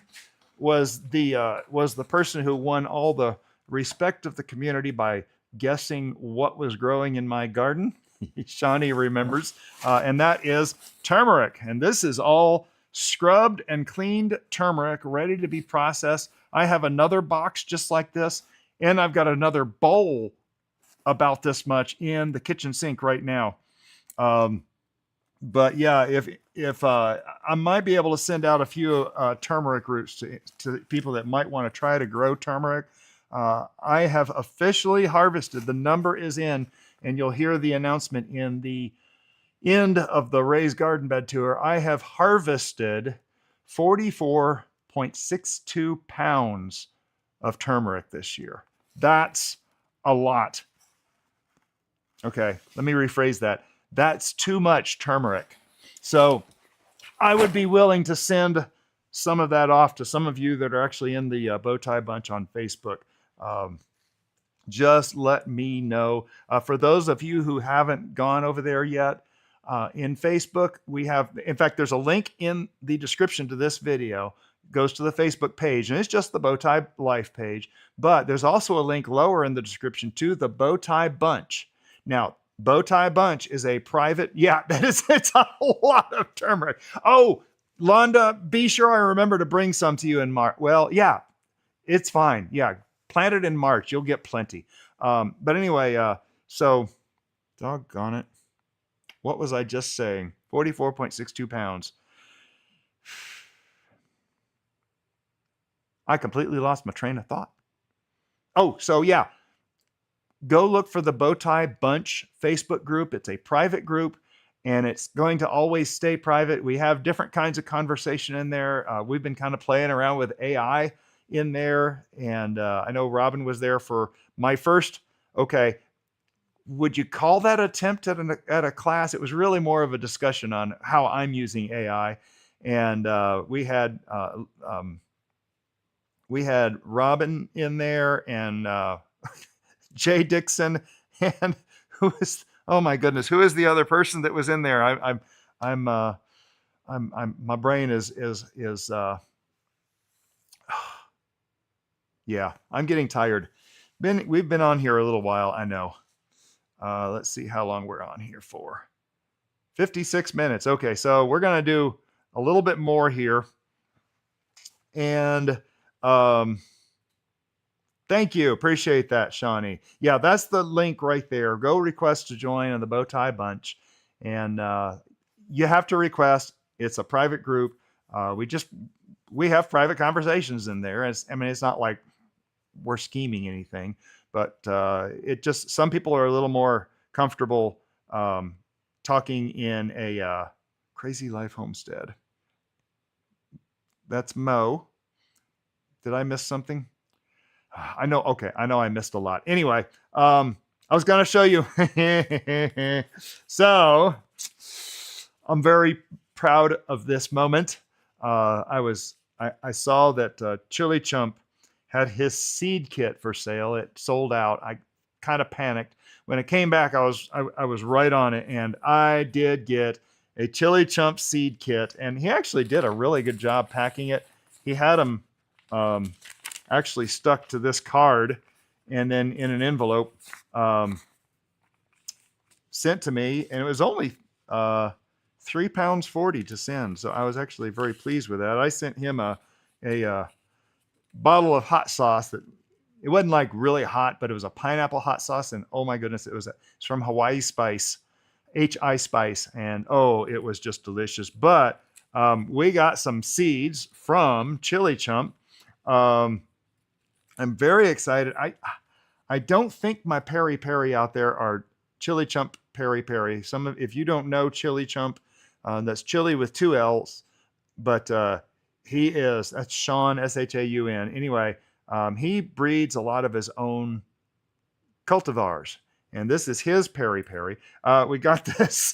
was the person who won all the respect of the community by guessing what was growing in my garden. Shawnee remembers, and that is turmeric. And this is all scrubbed and cleaned turmeric ready to be processed. I have another box just like this, and I've got another bowl about this much in the kitchen sink right now. But yeah, if I might be able to send out a few turmeric roots to people that might want to try to grow turmeric. I have officially harvested. The number is in, and you'll hear the announcement in the end of the Raised Garden Bed Tour. I have harvested 44.62 pounds of turmeric this year. That's a lot. Okay, let me rephrase that. That's too much turmeric. So I would be willing to send some of that off to some of you that are actually in the Bowtie Bunch on Facebook. Just let me know. For those of you who haven't gone over there yet, in Facebook, we have, in fact, there's a link in the description to this video. It goes to the Facebook page, and it's just the Bowtie Life page. But there's also a link lower in the description to the Bowtie Bunch. Now, Bowtie Bunch is a private, it's a lot of turmeric. Oh, Londa, be sure I remember to bring some to you in March. Well, yeah, it's fine. Yeah, plant it in March. You'll get plenty. But anyway, so, doggone it. What was I just saying? 44.62 pounds. I completely lost my train of thought. Oh, so yeah, go look for the Bowtie Bunch Facebook group. It's a private group and it's going to always stay private. We have different kinds of conversation in there. We've been kind of playing around with AI in there. And I know Robin was there for my first, okay, would you call that attempt at a class? It was really more of a discussion on how I'm using AI. And we had Robin in there and Jay Dixon, and who is, oh my goodness, who is the other person that was in there? I'm my brain is yeah, I'm getting tired. We've been on here a little while, I know. Let's see how long we're on here for. 56 minutes. Okay, so we're gonna do a little bit more here, and thank you. Appreciate that, Shawnee. Yeah, that's the link right there. Go request to join on the Bowtie Bunch. And you have to request. It's a private group. We have private conversations in there. It's not like we're scheming anything, but some people are a little more comfortable talking in a crazy life homestead. That's Mo. Did I miss something? I know. Okay. I know I missed a lot. Anyway, I was going to show you. So I'm very proud of this moment. I saw that Chili Chump had his seed kit for sale. It sold out. I kind of panicked. When it came back, I was right on it. And I did get a Chili Chump seed kit. And he actually did a really good job packing it. He had them actually stuck to this card and then in an envelope sent to me, and it was only £3.40 to send. So I was actually very pleased with that. I sent him a bottle of hot sauce that it wasn't like really hot, but it was a pineapple hot sauce, and oh my goodness, it's from Hawaii Spice, HI Spice, and oh, it was just delicious. But we got some seeds from Chili Chump. I'm very excited. I don't think my peri peri out there are Chili Chump peri peri. If you don't know Chili Chump, that's chili with 2 L's, but that's Shaun, Shaun. Anyway, he breeds a lot of his own cultivars, and this is his peri peri. We got this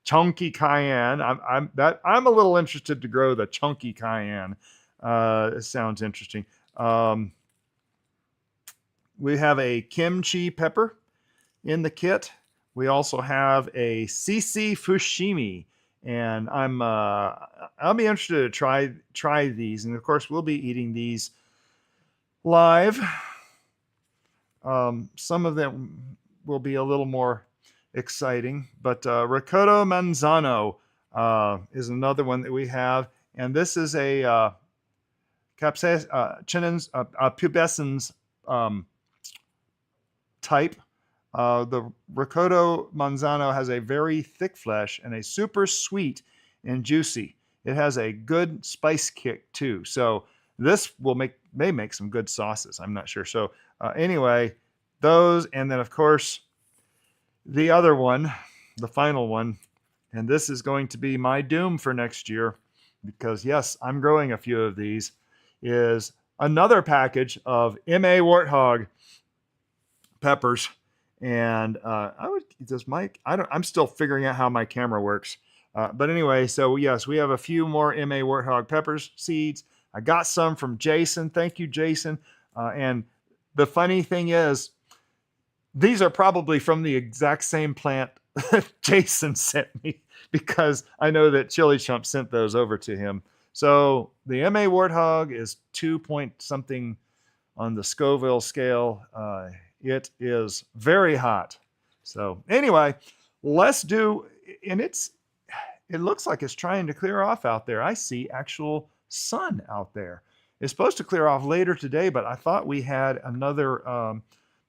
chunky cayenne. I'm a little interested to grow the chunky cayenne. It sounds interesting. We have a kimchi pepper in the kit. We also have a CC fushimi, and I'll be interested to try these, and of course we'll be eating these live. Some of them will be a little more exciting, but ricotta manzano is another one that we have, and this is a pubescens type. The ricotta manzano has a very thick flesh and a super sweet and juicy. It has a good spice kick too. So this may make some good sauces. I'm not sure. So anyway, those, and then of course the other one, the final one, and this is going to be my doom for next year, because yes, I'm growing a few of these, is another package of MA Warthog peppers. And I'm still figuring out how my camera works. But anyway, so yes, we have a few more MA Warthog peppers seeds. I got some from Jason. Thank you, Jason. And the funny thing is, these are probably from the exact same plant Jason sent me, because I know that Chili Chump sent those over to him. So the MA Warthog is 2 point something on the Scoville scale. It is very hot. So anyway, let's do, and it looks like it's trying to clear off out there. I see actual sun out there. It's supposed to clear off later today, but I thought we had another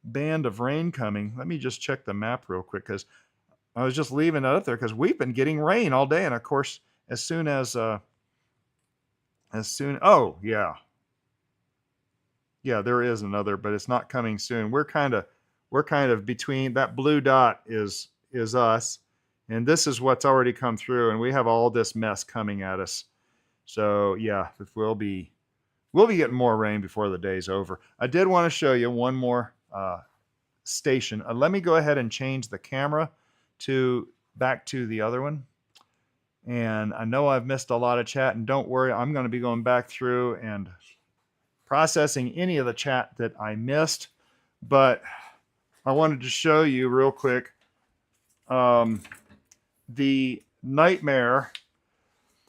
band of rain coming. Let me just check the map real quick, because I was just leaving it up there because we've been getting rain all day. And of course, oh yeah, Yeah, there is another, but it's not coming soon. We're kind of between that blue dot is us, and this is what's already come through, and we have all this mess coming at us. So yeah, we'll be getting more rain before the day's over. I did want to show you one more station. Let me go ahead and change the camera to back to the other one. And I know I've missed a lot of chat, and don't worry, I'm going to be going back through and processing any of the chat that I missed. But I wanted to show you real quick the nightmare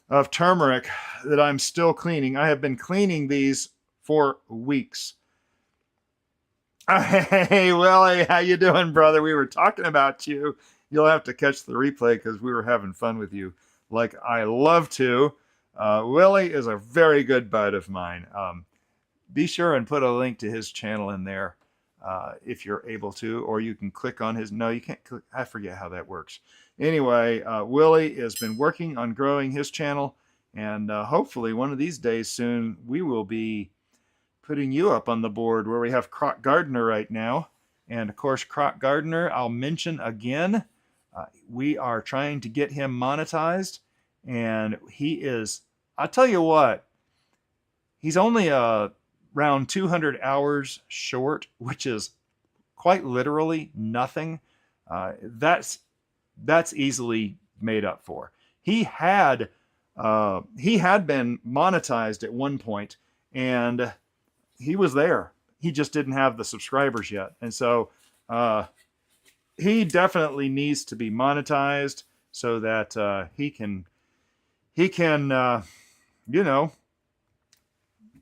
of turmeric that I'm still cleaning. I have been cleaning these for weeks. Hey, Willie, how you doing, brother? We were talking about you. You'll have to catch the replay because we were having fun with you like I love to. Willie is a very good bud of mine. Be sure and put a link to his channel in there if you're able to, or you can click on his, no, you can't click, I forget how that works. Anyway, Willie has been working on growing his channel, and hopefully one of these days soon we will be putting you up on the board where we have Croc Gardener right now. And of course, Croc Gardener, I'll mention again, we are trying to get him monetized, and he is, I'll tell you what, he's only around 200 hours short, which is quite literally nothing. That's easily made up for. He had been monetized at one point, and he was there. He just didn't have the subscribers yet, and so he definitely needs to be monetized so that he can you know,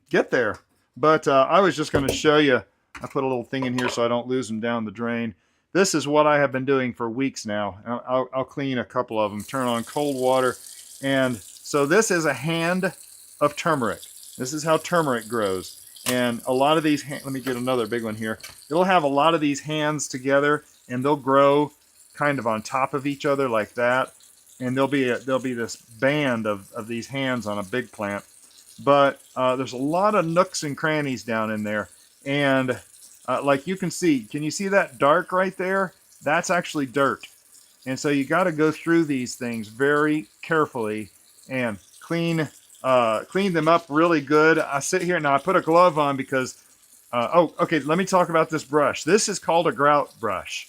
get there. But I was just going to show you. I put a little thing in here so I don't lose them down the drain. This is what I have been doing for weeks now. I'll clean a couple of them, turn on cold water. And so this is a hand of turmeric. This is how turmeric grows. And a lot of these, let me get another big one here. It'll have a lot of these hands together, and they'll grow kind of on top of each other like that. And there'll be this band of these hands on a big plant. But there's a lot of nooks and crannies down in there. And like you can you see that dark right there? That's actually dirt. And so you got to go through these things very carefully and clean them up really good. I sit here now. I put a glove on because okay, let me talk about this brush. This is called a grout brush.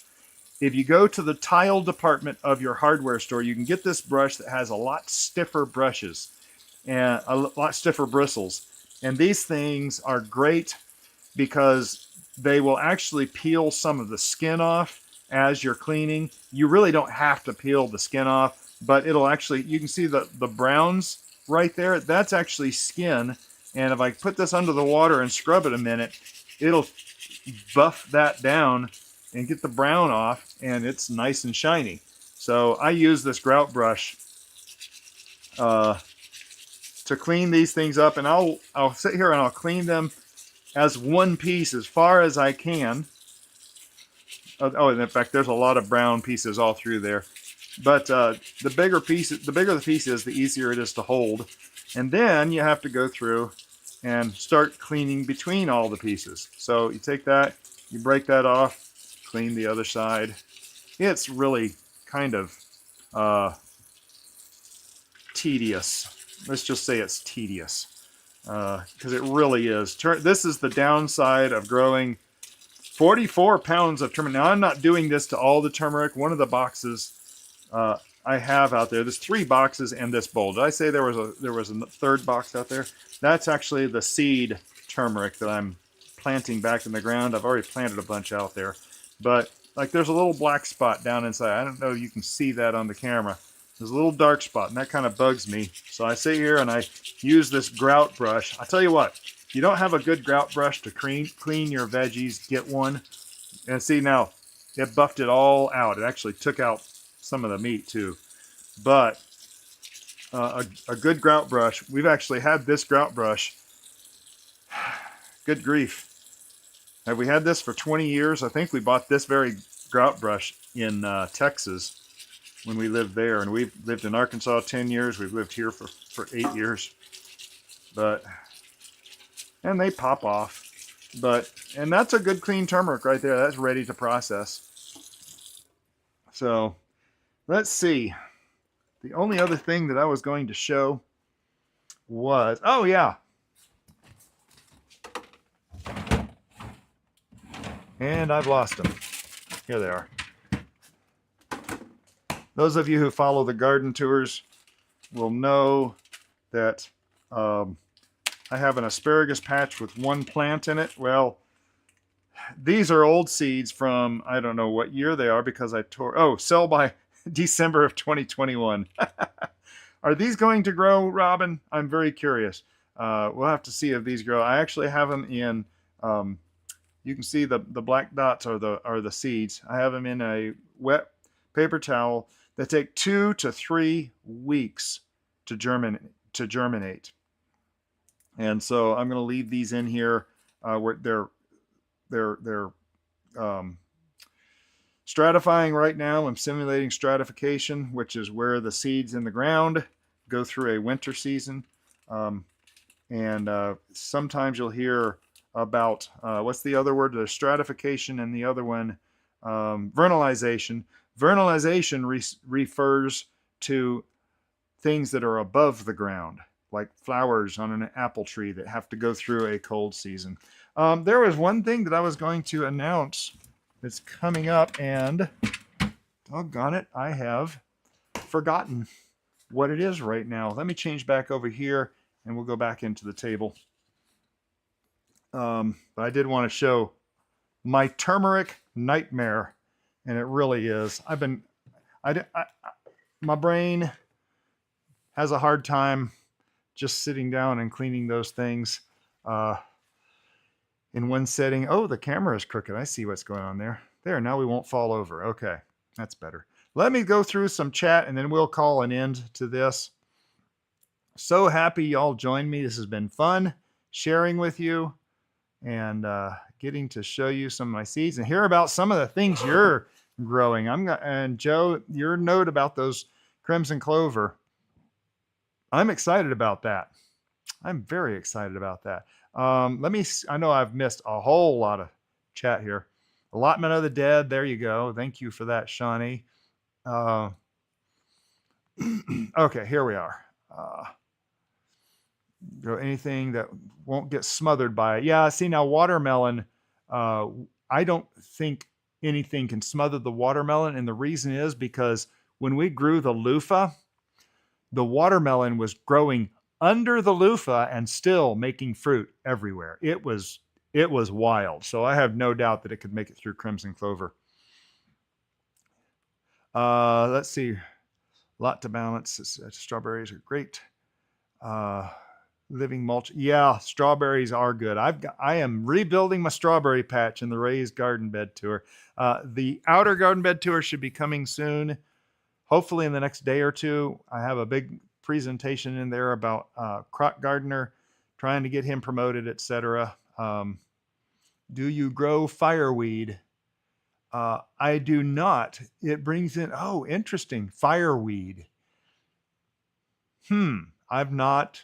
If you go to the tile department of your hardware store, you can get this brush that has a lot stiffer brushes and a lot stiffer bristles. And these things are great because they will actually peel some of the skin off as you're cleaning. You really don't have to peel the skin off, but it'll actually, you can see the browns right there. That's actually skin. And if I put this under the water and scrub it a minute, it'll buff that down and get the brown off, and it's nice and shiny. So I use this grout brush to clean these things up, and I'll sit here and I'll clean them as one piece as far as I can. Oh, and in fact, there's a lot of brown pieces all through there. But the bigger the piece is, the easier it is to hold. And then you have to go through and start cleaning between all the pieces. So you take that, you break that off, clean the other side. It's really kind of tedious. Let's just say it's tedious because it really is. This is the downside of growing 44 pounds of turmeric. Now, I'm not doing this to all the turmeric. One of the boxes I have out there, there's 3 boxes and this bowl. Did I say there was a third box out there? That's actually the seed turmeric that I'm planting back in the ground. I've already planted a bunch out there. But like there's a little black spot down inside. I don't know if you can see that on the camera. There's a little dark spot, and that kind of bugs me. So I sit here and I use this grout brush. I tell you what, if you don't have a good grout brush to clean your veggies, get one. And see now, it buffed it all out. It actually took out some of the meat too. But a good grout brush, we've actually had this grout brush, good grief. Have we had this for 20 years? I think we bought this very grout brush in Texas when we lived there. And we've lived in Arkansas 10 years. We've lived here for 8 years. And they pop off. And that's a good clean turmeric right there. That's ready to process. So let's see. The only other thing that I was going to show was, oh yeah. And I've lost them. Here they are. Those of you who follow the garden tours will know that I have an asparagus patch with one plant in it. Well, these are old seeds from, I don't know what year they are because I tore, oh, sell by December of 2021. Are these going to grow, Robin? I'm very curious. We'll have to see if these grow. I actually have them in, you can see the black dots are the seeds. I have them in a wet paper towel that take 2 to 3 weeks to germinate. And so I'm going to leave these in here where they're stratifying right now. I'm simulating stratification, which is where the seeds in the ground go through a winter season. And sometimes you'll hear about, what's the other word? There's stratification and the other one, vernalization. Vernalization refers to things that are above the ground, like flowers on an apple tree that have to go through a cold season. There was one thing that I was going to announce that's coming up, and doggone it, I have forgotten what it is right now. Let me change back over here and we'll go back into the table. But I did want to show my turmeric nightmare, and it really is. My brain has a hard time just sitting down and cleaning those things in one setting. Oh, the camera is crooked. I see what's going on there. There, now we won't fall over. Okay, that's better. Let me go through some chat and then we'll call an end to this. So happy y'all joined me. This has been fun sharing with you and getting to show you some of my seeds and hear about some of the things you're growing. And Joe, your note about those crimson clover, I'm excited about that. I'm very excited about that. I know I've missed a whole lot of chat here. Allotment of the Dead. There you go. Thank you for that, Shawnee. Okay, here we are. Anything that won't get smothered by it. Yeah, see now watermelon, I don't think anything can smother the watermelon. And the reason is because when we grew the loofah, the watermelon was growing under the loofah and still making fruit everywhere. It was wild. So I have no doubt that it could make it through crimson clover. Let's see. A lot to balance. Strawberries are great. Living mulch. Yeah, strawberries are good. I am rebuilding my strawberry patch in the raised garden bed tour. The outer garden bed tour should be coming soon. Hopefully in the next day or two. I have a big presentation in there about Crock Gardener, trying to get him promoted, etc. Do you grow fireweed? I do not. It brings in, oh, interesting, fireweed. I'm not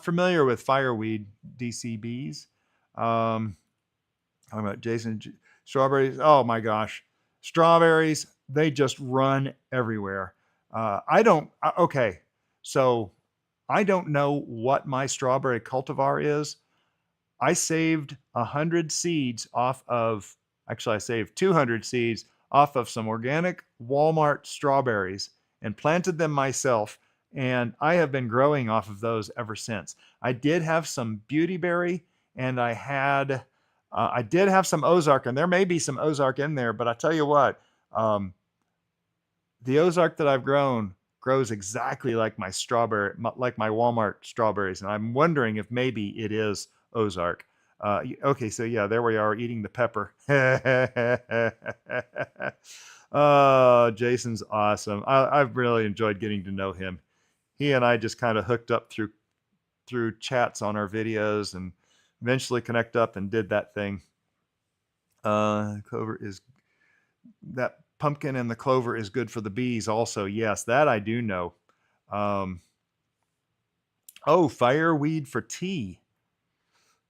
familiar with fireweed DCBs. Talking about Jason, strawberries. Oh my gosh, strawberries, they just run everywhere. Okay, so I don't know what my strawberry cultivar is. I saved 100 seeds off of, actually I saved 200 seeds off of some organic Walmart strawberries and planted them myself. And I have been growing off of those ever since. I did have some beautyberry and I did have some Ozark, and there may be some Ozark in there, but I tell you what, the Ozark that I've grown grows exactly like my like my Walmart strawberries. And I'm wondering if maybe it is Ozark. Okay, so yeah, there we are eating the pepper. Oh, Jason's awesome. I've really enjoyed getting to know him. He and I just kind of hooked up through chats on our videos and eventually connect up and did that thing. Clover is, that pumpkin and the clover is good for the bees also. Yes, that I do know. Oh, fireweed for tea.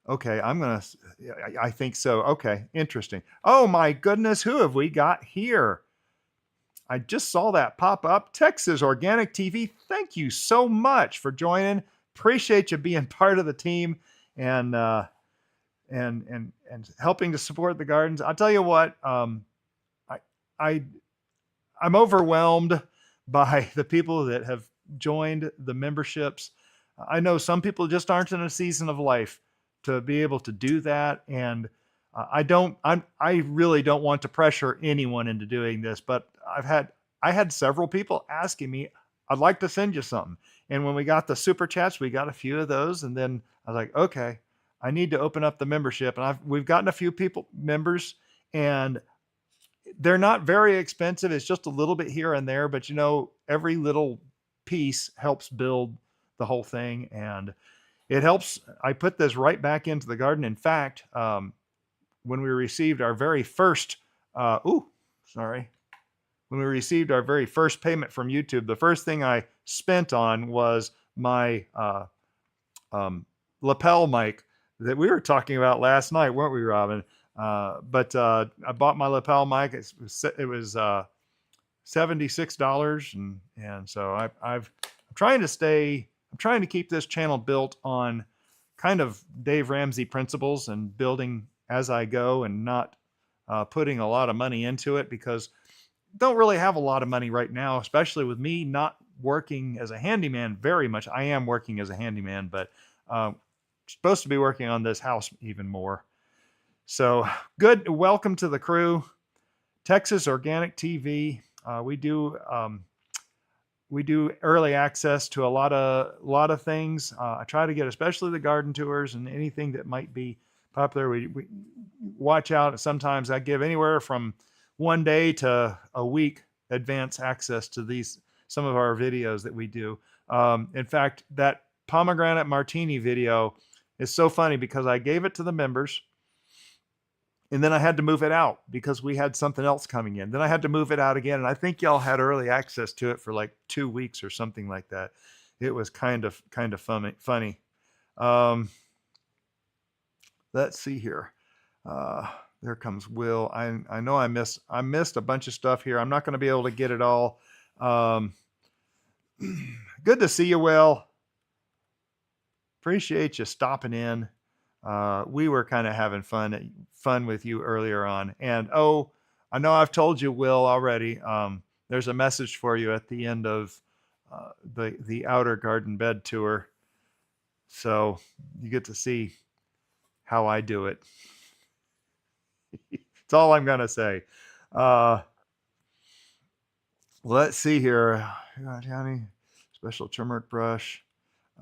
Okay, I think so. Okay, interesting. Oh my goodness, who have we got here? I just saw that pop up. Texas Organic TV. Thank you so much for joining. Appreciate you being part of the team and and helping to support the gardens. I'll tell you what, I I I'm overwhelmed by the people that have joined the memberships. I know some people just aren't in a season of life to be able to do that, and I really don't want to pressure anyone into doing this, but I had several people asking me, I'd like to send you something. And when we got the super chats, we got a few of those, and then I was like, okay, I need to open up the membership, and we've gotten a few people members, and they're not very expensive. It's just a little bit here and there, but you know, every little piece helps build the whole thing, and it helps. I put this right back into the garden. In fact, when we received our very first, sorry, when we received our very first payment from YouTube, the first thing I spent on was my lapel mic that we were talking about last night, weren't we, Robin? But I bought my lapel mic. It was $76, and so I'm trying to stay. I'm trying to keep this channel built on kind of Dave Ramsey principles and building as I go, and not putting a lot of money into it, because don't really have a lot of money right now, especially with me not working as a handyman very much. I am working as a handyman, but supposed to be working on this house even more. So good. Welcome to the crew. Texas Organic TV. We do early access to a lot of things. I try to get especially the garden tours and anything that might be popular. We watch out. Sometimes I give anywhere from 1 day to a week advance access to some of our videos that we do. In fact, that pomegranate martini video is so funny because I gave it to the members, and then I had to move it out because we had something else coming in. Then I had to move it out again, and I think y'all had early access to it for like 2 weeks or something like that. It was kind of funny. Let's see here. There comes Will. I know I missed a bunch of stuff here. I'm not going to be able to get it all. Good to see you, Will. Appreciate you stopping in. We were kind of having fun with you earlier on. And I know I've told you, Will, already. There's a message for you at the end of the outer garden bed tour. So you get to see how I do it. That's all I'm going to say. Let's see here. Johnny, special turmeric brush.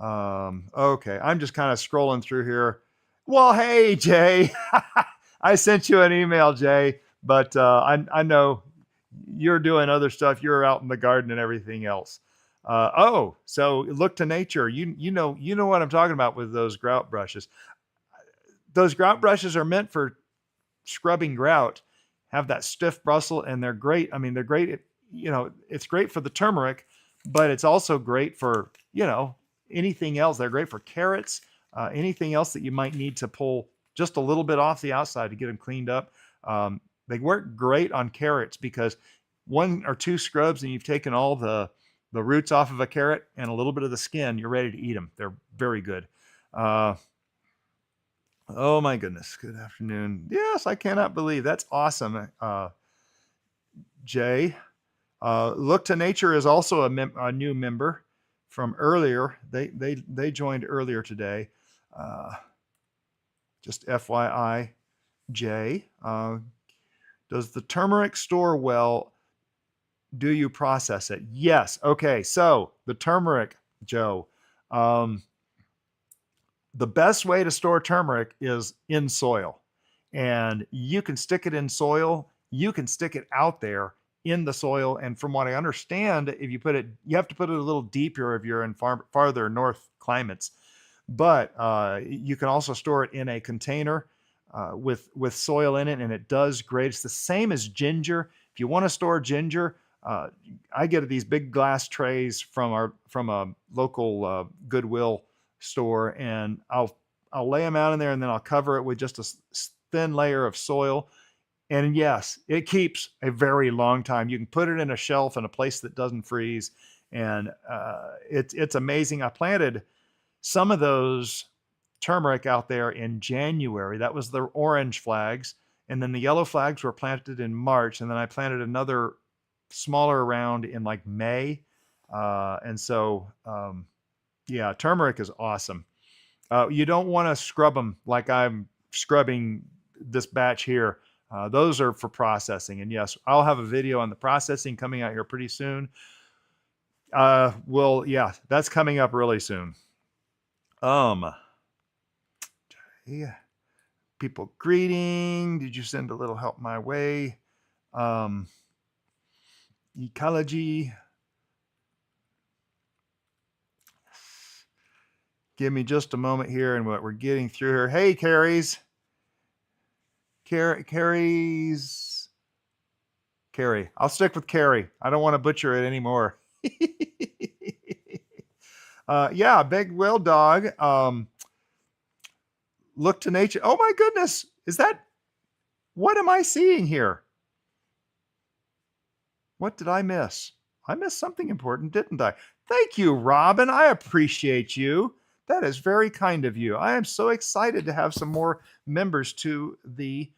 Okay, I'm just kind of scrolling through here. Well, hey, Jay. I sent you an email, Jay, but I know you're doing other stuff. You're out in the garden and everything else. So look to nature. You know what I'm talking about with those grout brushes. Those grout brushes are meant for scrubbing grout, have that stiff bristle, and they're great. I mean, they're great. It's great for the turmeric, but it's also great for, anything else. They're great for carrots, anything else that you might need to pull just a little bit off the outside to get them cleaned up. They work great on carrots because 1 or 2 scrubs and you've taken all the roots off of a carrot and a little bit of the skin, you're ready to eat them. They're very good. Oh my goodness. Good afternoon. Yes, I cannot believe that's awesome. Jay, Look to Nature is also a new member from earlier. They joined earlier today. Just FYI, Jay, does the turmeric store well? Do you process it? Yes. Okay. So the turmeric, Joe, the best way to store turmeric is in soil, and you can stick it in soil. You can stick it out there in the soil. And from what I understand, if you put it, you have to put it a little deeper if you're in farther north climates. But you can also store it in a container with soil in it, and it does great. It's the same as ginger. If you want to store ginger, I get these big glass trays from a local Goodwill store, and I'll lay them out in there, and then I'll cover it with just a thin layer of soil. And yes, it keeps a very long time. You can put it in a shelf in a place that doesn't freeze, and it's amazing. I planted some of those turmeric out there in January. That was the orange flags, and then the yellow flags were planted in March, and then I planted another smaller round in like May. And so, yeah, turmeric is awesome. You don't want to scrub them like I'm scrubbing this batch here. Those are for processing. And yes, I'll have a video on the processing coming out here pretty soon. Well, yeah, that's coming up really soon. Yeah, people greeting. Did you send a little help my way? Ecology. Give me just a moment here and what we're getting through here. Hey, Carrie's. Carrie's. Carrie. I'll stick with Carrie. I don't want to butcher it anymore. Yeah, Big Will Dog. Look to nature. Oh my goodness. Is that, what am I seeing here? What did I miss? I missed something important, didn't I? Thank you, Robin. I appreciate you. That is very kind of you. I am so excited to have some more members to the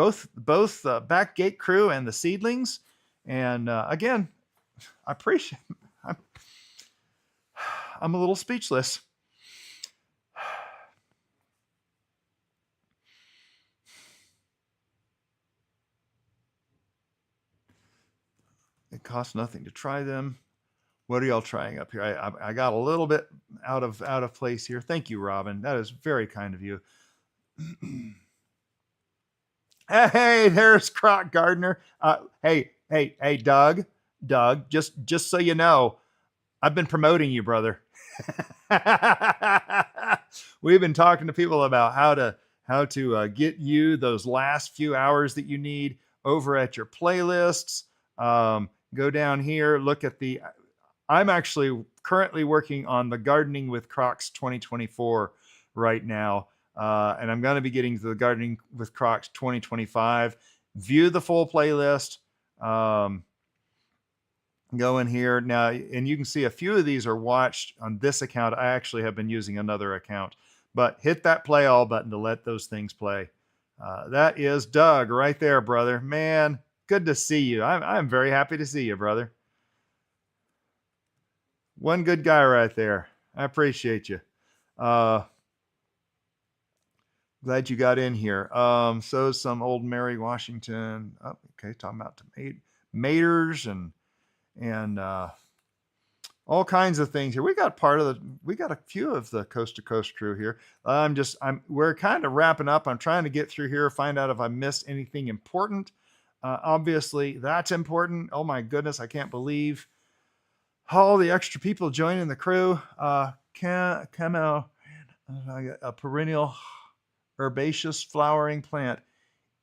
both back gate crew and the seedlings. And again, I appreciate. I'm a little speechless. It costs nothing to try them. What are y'all trying up here? I got a little bit out of place here. Thank you, Robin. That is very kind of you. Hey, there's Croc Gardner. Hey, Doug. Just so you know, I've been promoting you, brother. We've been talking to people about how to get you those last few hours that you need over at your playlists. Go down here, look at the, I'm actually currently working on the Gardening with Crocs 2024 right now. And I'm going to be getting to the Gardening with Crocs 2025. View the full playlist. Go in here now, and you can see a few of these are watched on this account. I actually have been using another account, but hit that play all button to let those things play. That is Doug right there, brother. Man, good to see you. I'm very happy to see you, brother. One good guy right there. I appreciate you. Glad you got in here. So some old Mary Washington. Oh, okay, talking about tomatoes and all kinds of things here. We got a few of the Coast to Coast crew here. We're kind of wrapping up. I'm trying to get through here, find out if I missed anything important. Obviously, that's important. Oh my goodness, I can't believe all the extra people joining the crew. Camel, a perennial herbaceous flowering plant,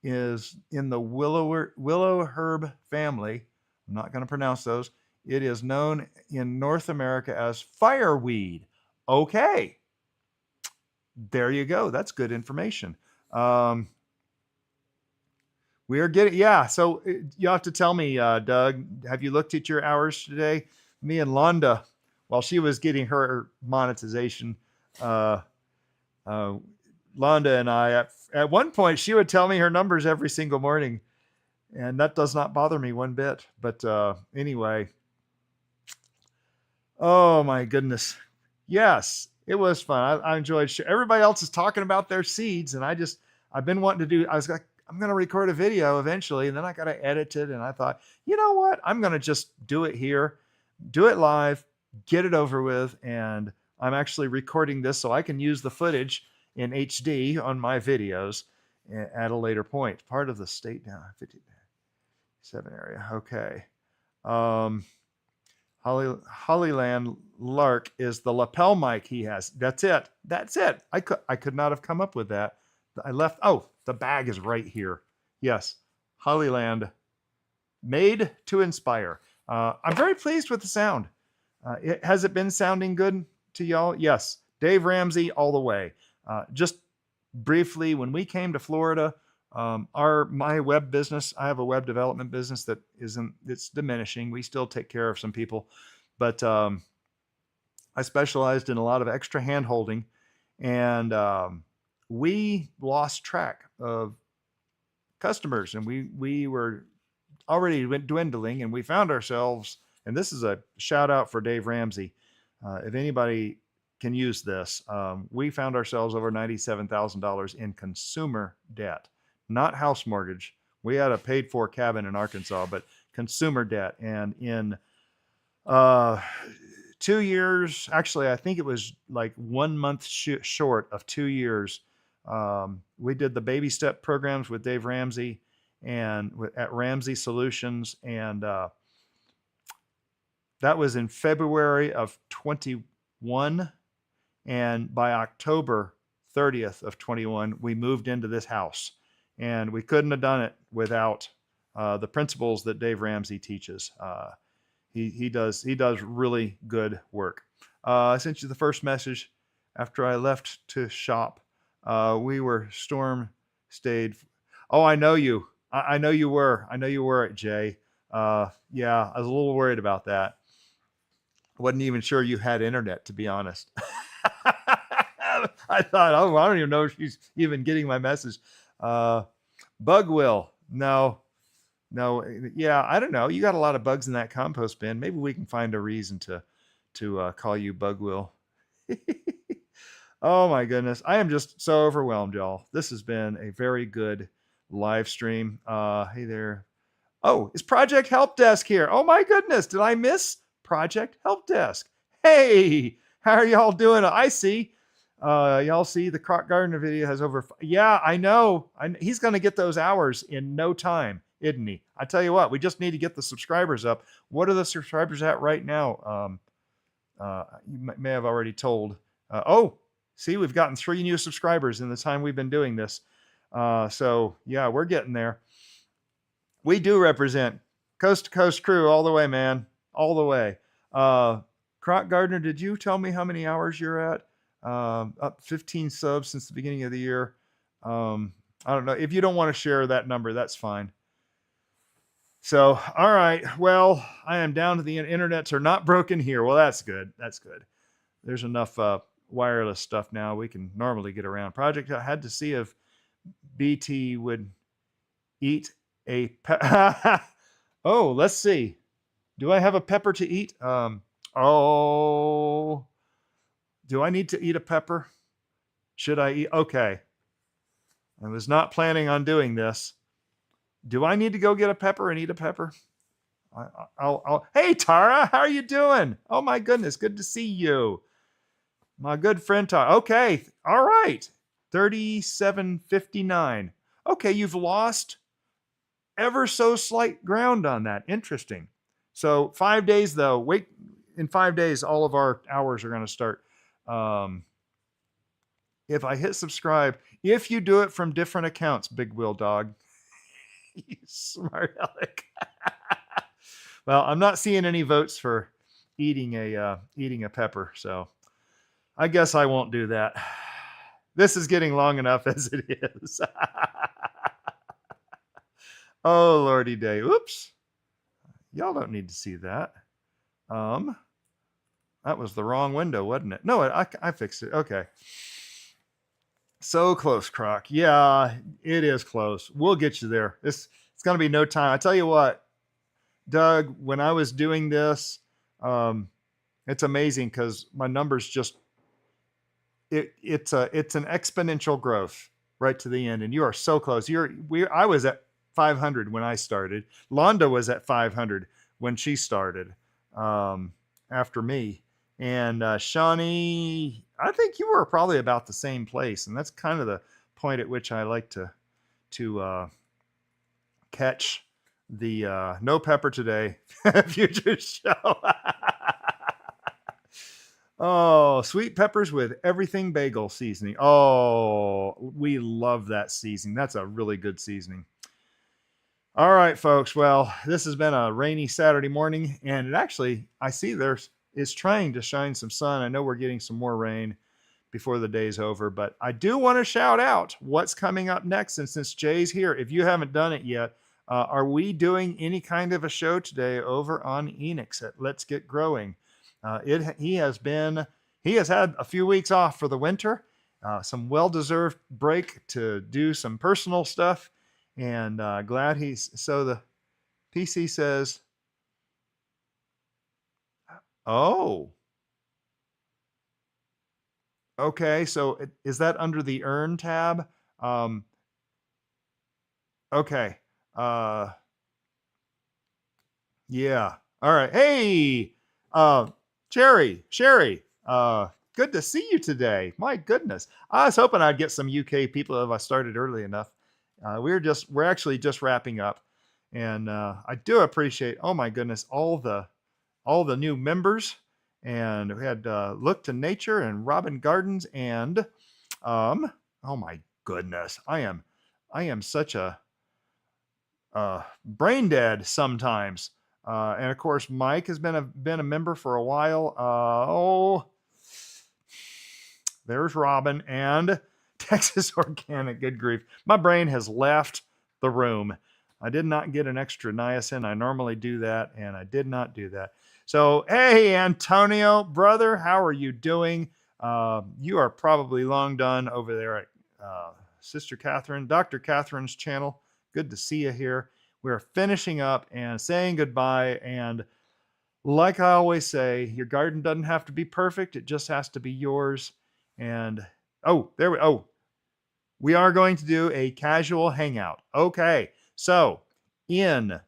is in the willow herb family. I'm not going to pronounce those. It is known in North America as fireweed. Okay. There you go. That's good information. We are getting, yeah. So you have to tell me, Doug, have you looked at your hours today? Me and Londa, while she was getting her monetization, Londa and I, at one point, she would tell me her numbers every single morning, and that does not bother me one bit. But anyway, oh my goodness. Yes, it was fun. I enjoyed everybody else is talking about their seeds, and I've been wanting to do, I was like, I'm going to record a video eventually, and then I got to edit it. And I thought, you know what? I'm going to just do it here, do it live, get it over with. And I'm actually recording this so I can use the footage in HD on my videos at a later point. Part of the state now, 57 area. Okay. Hollyland Lark is the lapel mic he has. That's it. I could not have come up with that. I left. Oh, the bag is right here. Yes. Hollyland, made to inspire. I'm very pleased with the sound. Has it been sounding good to y'all? Yes. Dave Ramsey all the way. Just briefly, when we came to Florida, my web business, I have a web development business that it's diminishing. We still take care of some people, but I specialized in a lot of extra hand holding, and we lost track of customers, and we were already dwindling, and we found ourselves, and this is a shout out for Dave Ramsey. If anybody can use this, we found ourselves over $97,000 in consumer debt, not house mortgage. We had a paid for cabin in Arkansas, but consumer debt. And in 2 years, actually, I think it was like 1 month short of 2 years, we did the baby step programs with Dave Ramsey and at Ramsey Solutions. And that was in February of 21. And by October 30th of 21, we moved into this house. And we couldn't have done it without the principles that Dave Ramsey teaches. He does really good work. I sent you the first message after I left to shop. We were storm stayed. Oh, I know you. I know you were. I know you were at Jay. Yeah, I was a little worried about that. Wasn't even sure you had internet, to be honest. I thought, oh, I don't even know if she's even getting my message. Bugwill, no. Yeah, I don't know. You got a lot of bugs in that compost bin. Maybe we can find a reason to call you Bugwill. Oh my goodness, I am just so overwhelmed, y'all. This has been a very good live stream. Hey there. Oh, is Project Help Desk here? Oh my goodness, did I miss Project Help Desk? Hey, how are y'all doing? I see. Y'all see the Croc Gardener video has over. Yeah, I know. He's going to get those hours in no time, isn't he? I tell you what, we just need to get the subscribers up. What are the subscribers at right now? You may have already told. Oh, see, we've gotten 3 new subscribers in the time we've been doing this. So yeah, we're getting there. We do represent coast to coast crew all the way, man, all the way. Croc Gardener, did you tell me how many hours you're at? Up 15 subs since the beginning of the year. I don't know. If you don't want to share that number, that's fine. So, all right. Well, I am down to the internets are not broken here. Well, that's good. That's good. There's enough wireless stuff now. We can normally get around. Project, I had to see if BT would eat a oh, let's see. Do I have a pepper to eat? Oh, do I need to eat a pepper? Should I eat? Okay. I was not planning on doing this. Do I need to go get a pepper and eat a pepper? Hey, Tara, how are you doing? Oh my goodness, good to see you. My good friend Tara. Okay, all right. 37.59. Okay, you've lost ever so slight ground on that. Interesting. So 5 days though. Wait, in 5 days, all of our hours are going to start. If I hit subscribe, if you do it from different accounts, Big Wheel Dog, you smart aleck. Well, I'm not seeing any votes for eating a pepper, so I guess I won't do that. This is getting long enough as it is. Oh, Lordy day. Oops. Y'all don't need to see that. That was the wrong window, wasn't it? No, I fixed it. Okay. So close, Croc. Yeah, it is close. We'll get you there. It's going to be no time. I tell you what, Doug, when I was doing this, it's amazing because my numbers just, it's an exponential growth right to the end. And you are so close. I was at 500 when I started. Londa was at 500 when she started after me. And Shawnee, I think you were probably about the same place. And that's kind of the point at which I like to catch the no pepper today future show. Oh, sweet peppers with everything bagel seasoning. Oh, we love that seasoning. That's a really good seasoning. All right, folks. Well, this has been a rainy Saturday morning, and it actually, I see it's trying to shine some sun. I know we're getting some more rain. before the day's over. But I do want to shout out what's coming up next. And since Jay's here, if you haven't done it yet, are we doing any kind of a show today over on Enix at Let's Get Growing? He has had a few weeks off for the winter, some well-deserved break to do some personal stuff, and glad the PC says, oh, okay, so is that under the Earn tab? Okay. Yeah. All right. Hey, uh, Sherry, good to see you today. My goodness. I was hoping I'd get some UK people if I started early enough. We're actually just wrapping up, and I do appreciate, oh my goodness, all the new members. And we had Look to Nature and Robin Gardens and oh my goodness, I am such a brain dead sometimes. And of course, Mike has been a member for a while. There's Robin and Texas Organic. Good grief, my brain has left the room. I did not get an extra niacin. I normally do that, and I did not do that. So, hey, Antonio, brother, how are you doing? You are probably long done over there at Sister Catherine, Dr. Catherine's channel. Good to see you here. We're finishing up and saying goodbye. And like I always say, your garden doesn't have to be perfect. It just has to be yours. And we are going to do a casual hangout. Okay. So in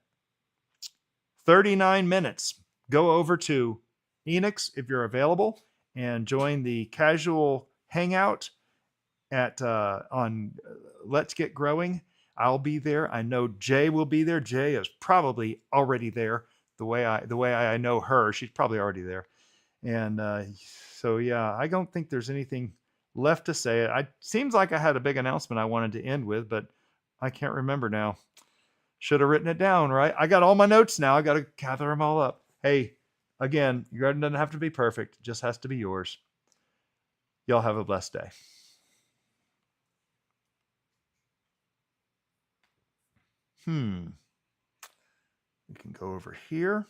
39 minutes, go over to Enix if you're available and join the casual hangout at on Let's Get Growing. I'll be there. I know Jay will be there. Jay is probably already there. The way I know her, she's probably already there. And so yeah, I don't think there's anything left to say. It seems like I had a big announcement I wanted to end with, but I can't remember now. Should have written it down, right? I got all my notes now. I got to gather them all up. Hey, again, your garden doesn't have to be perfect. It just has to be yours. Y'all have a blessed day. We can go over here.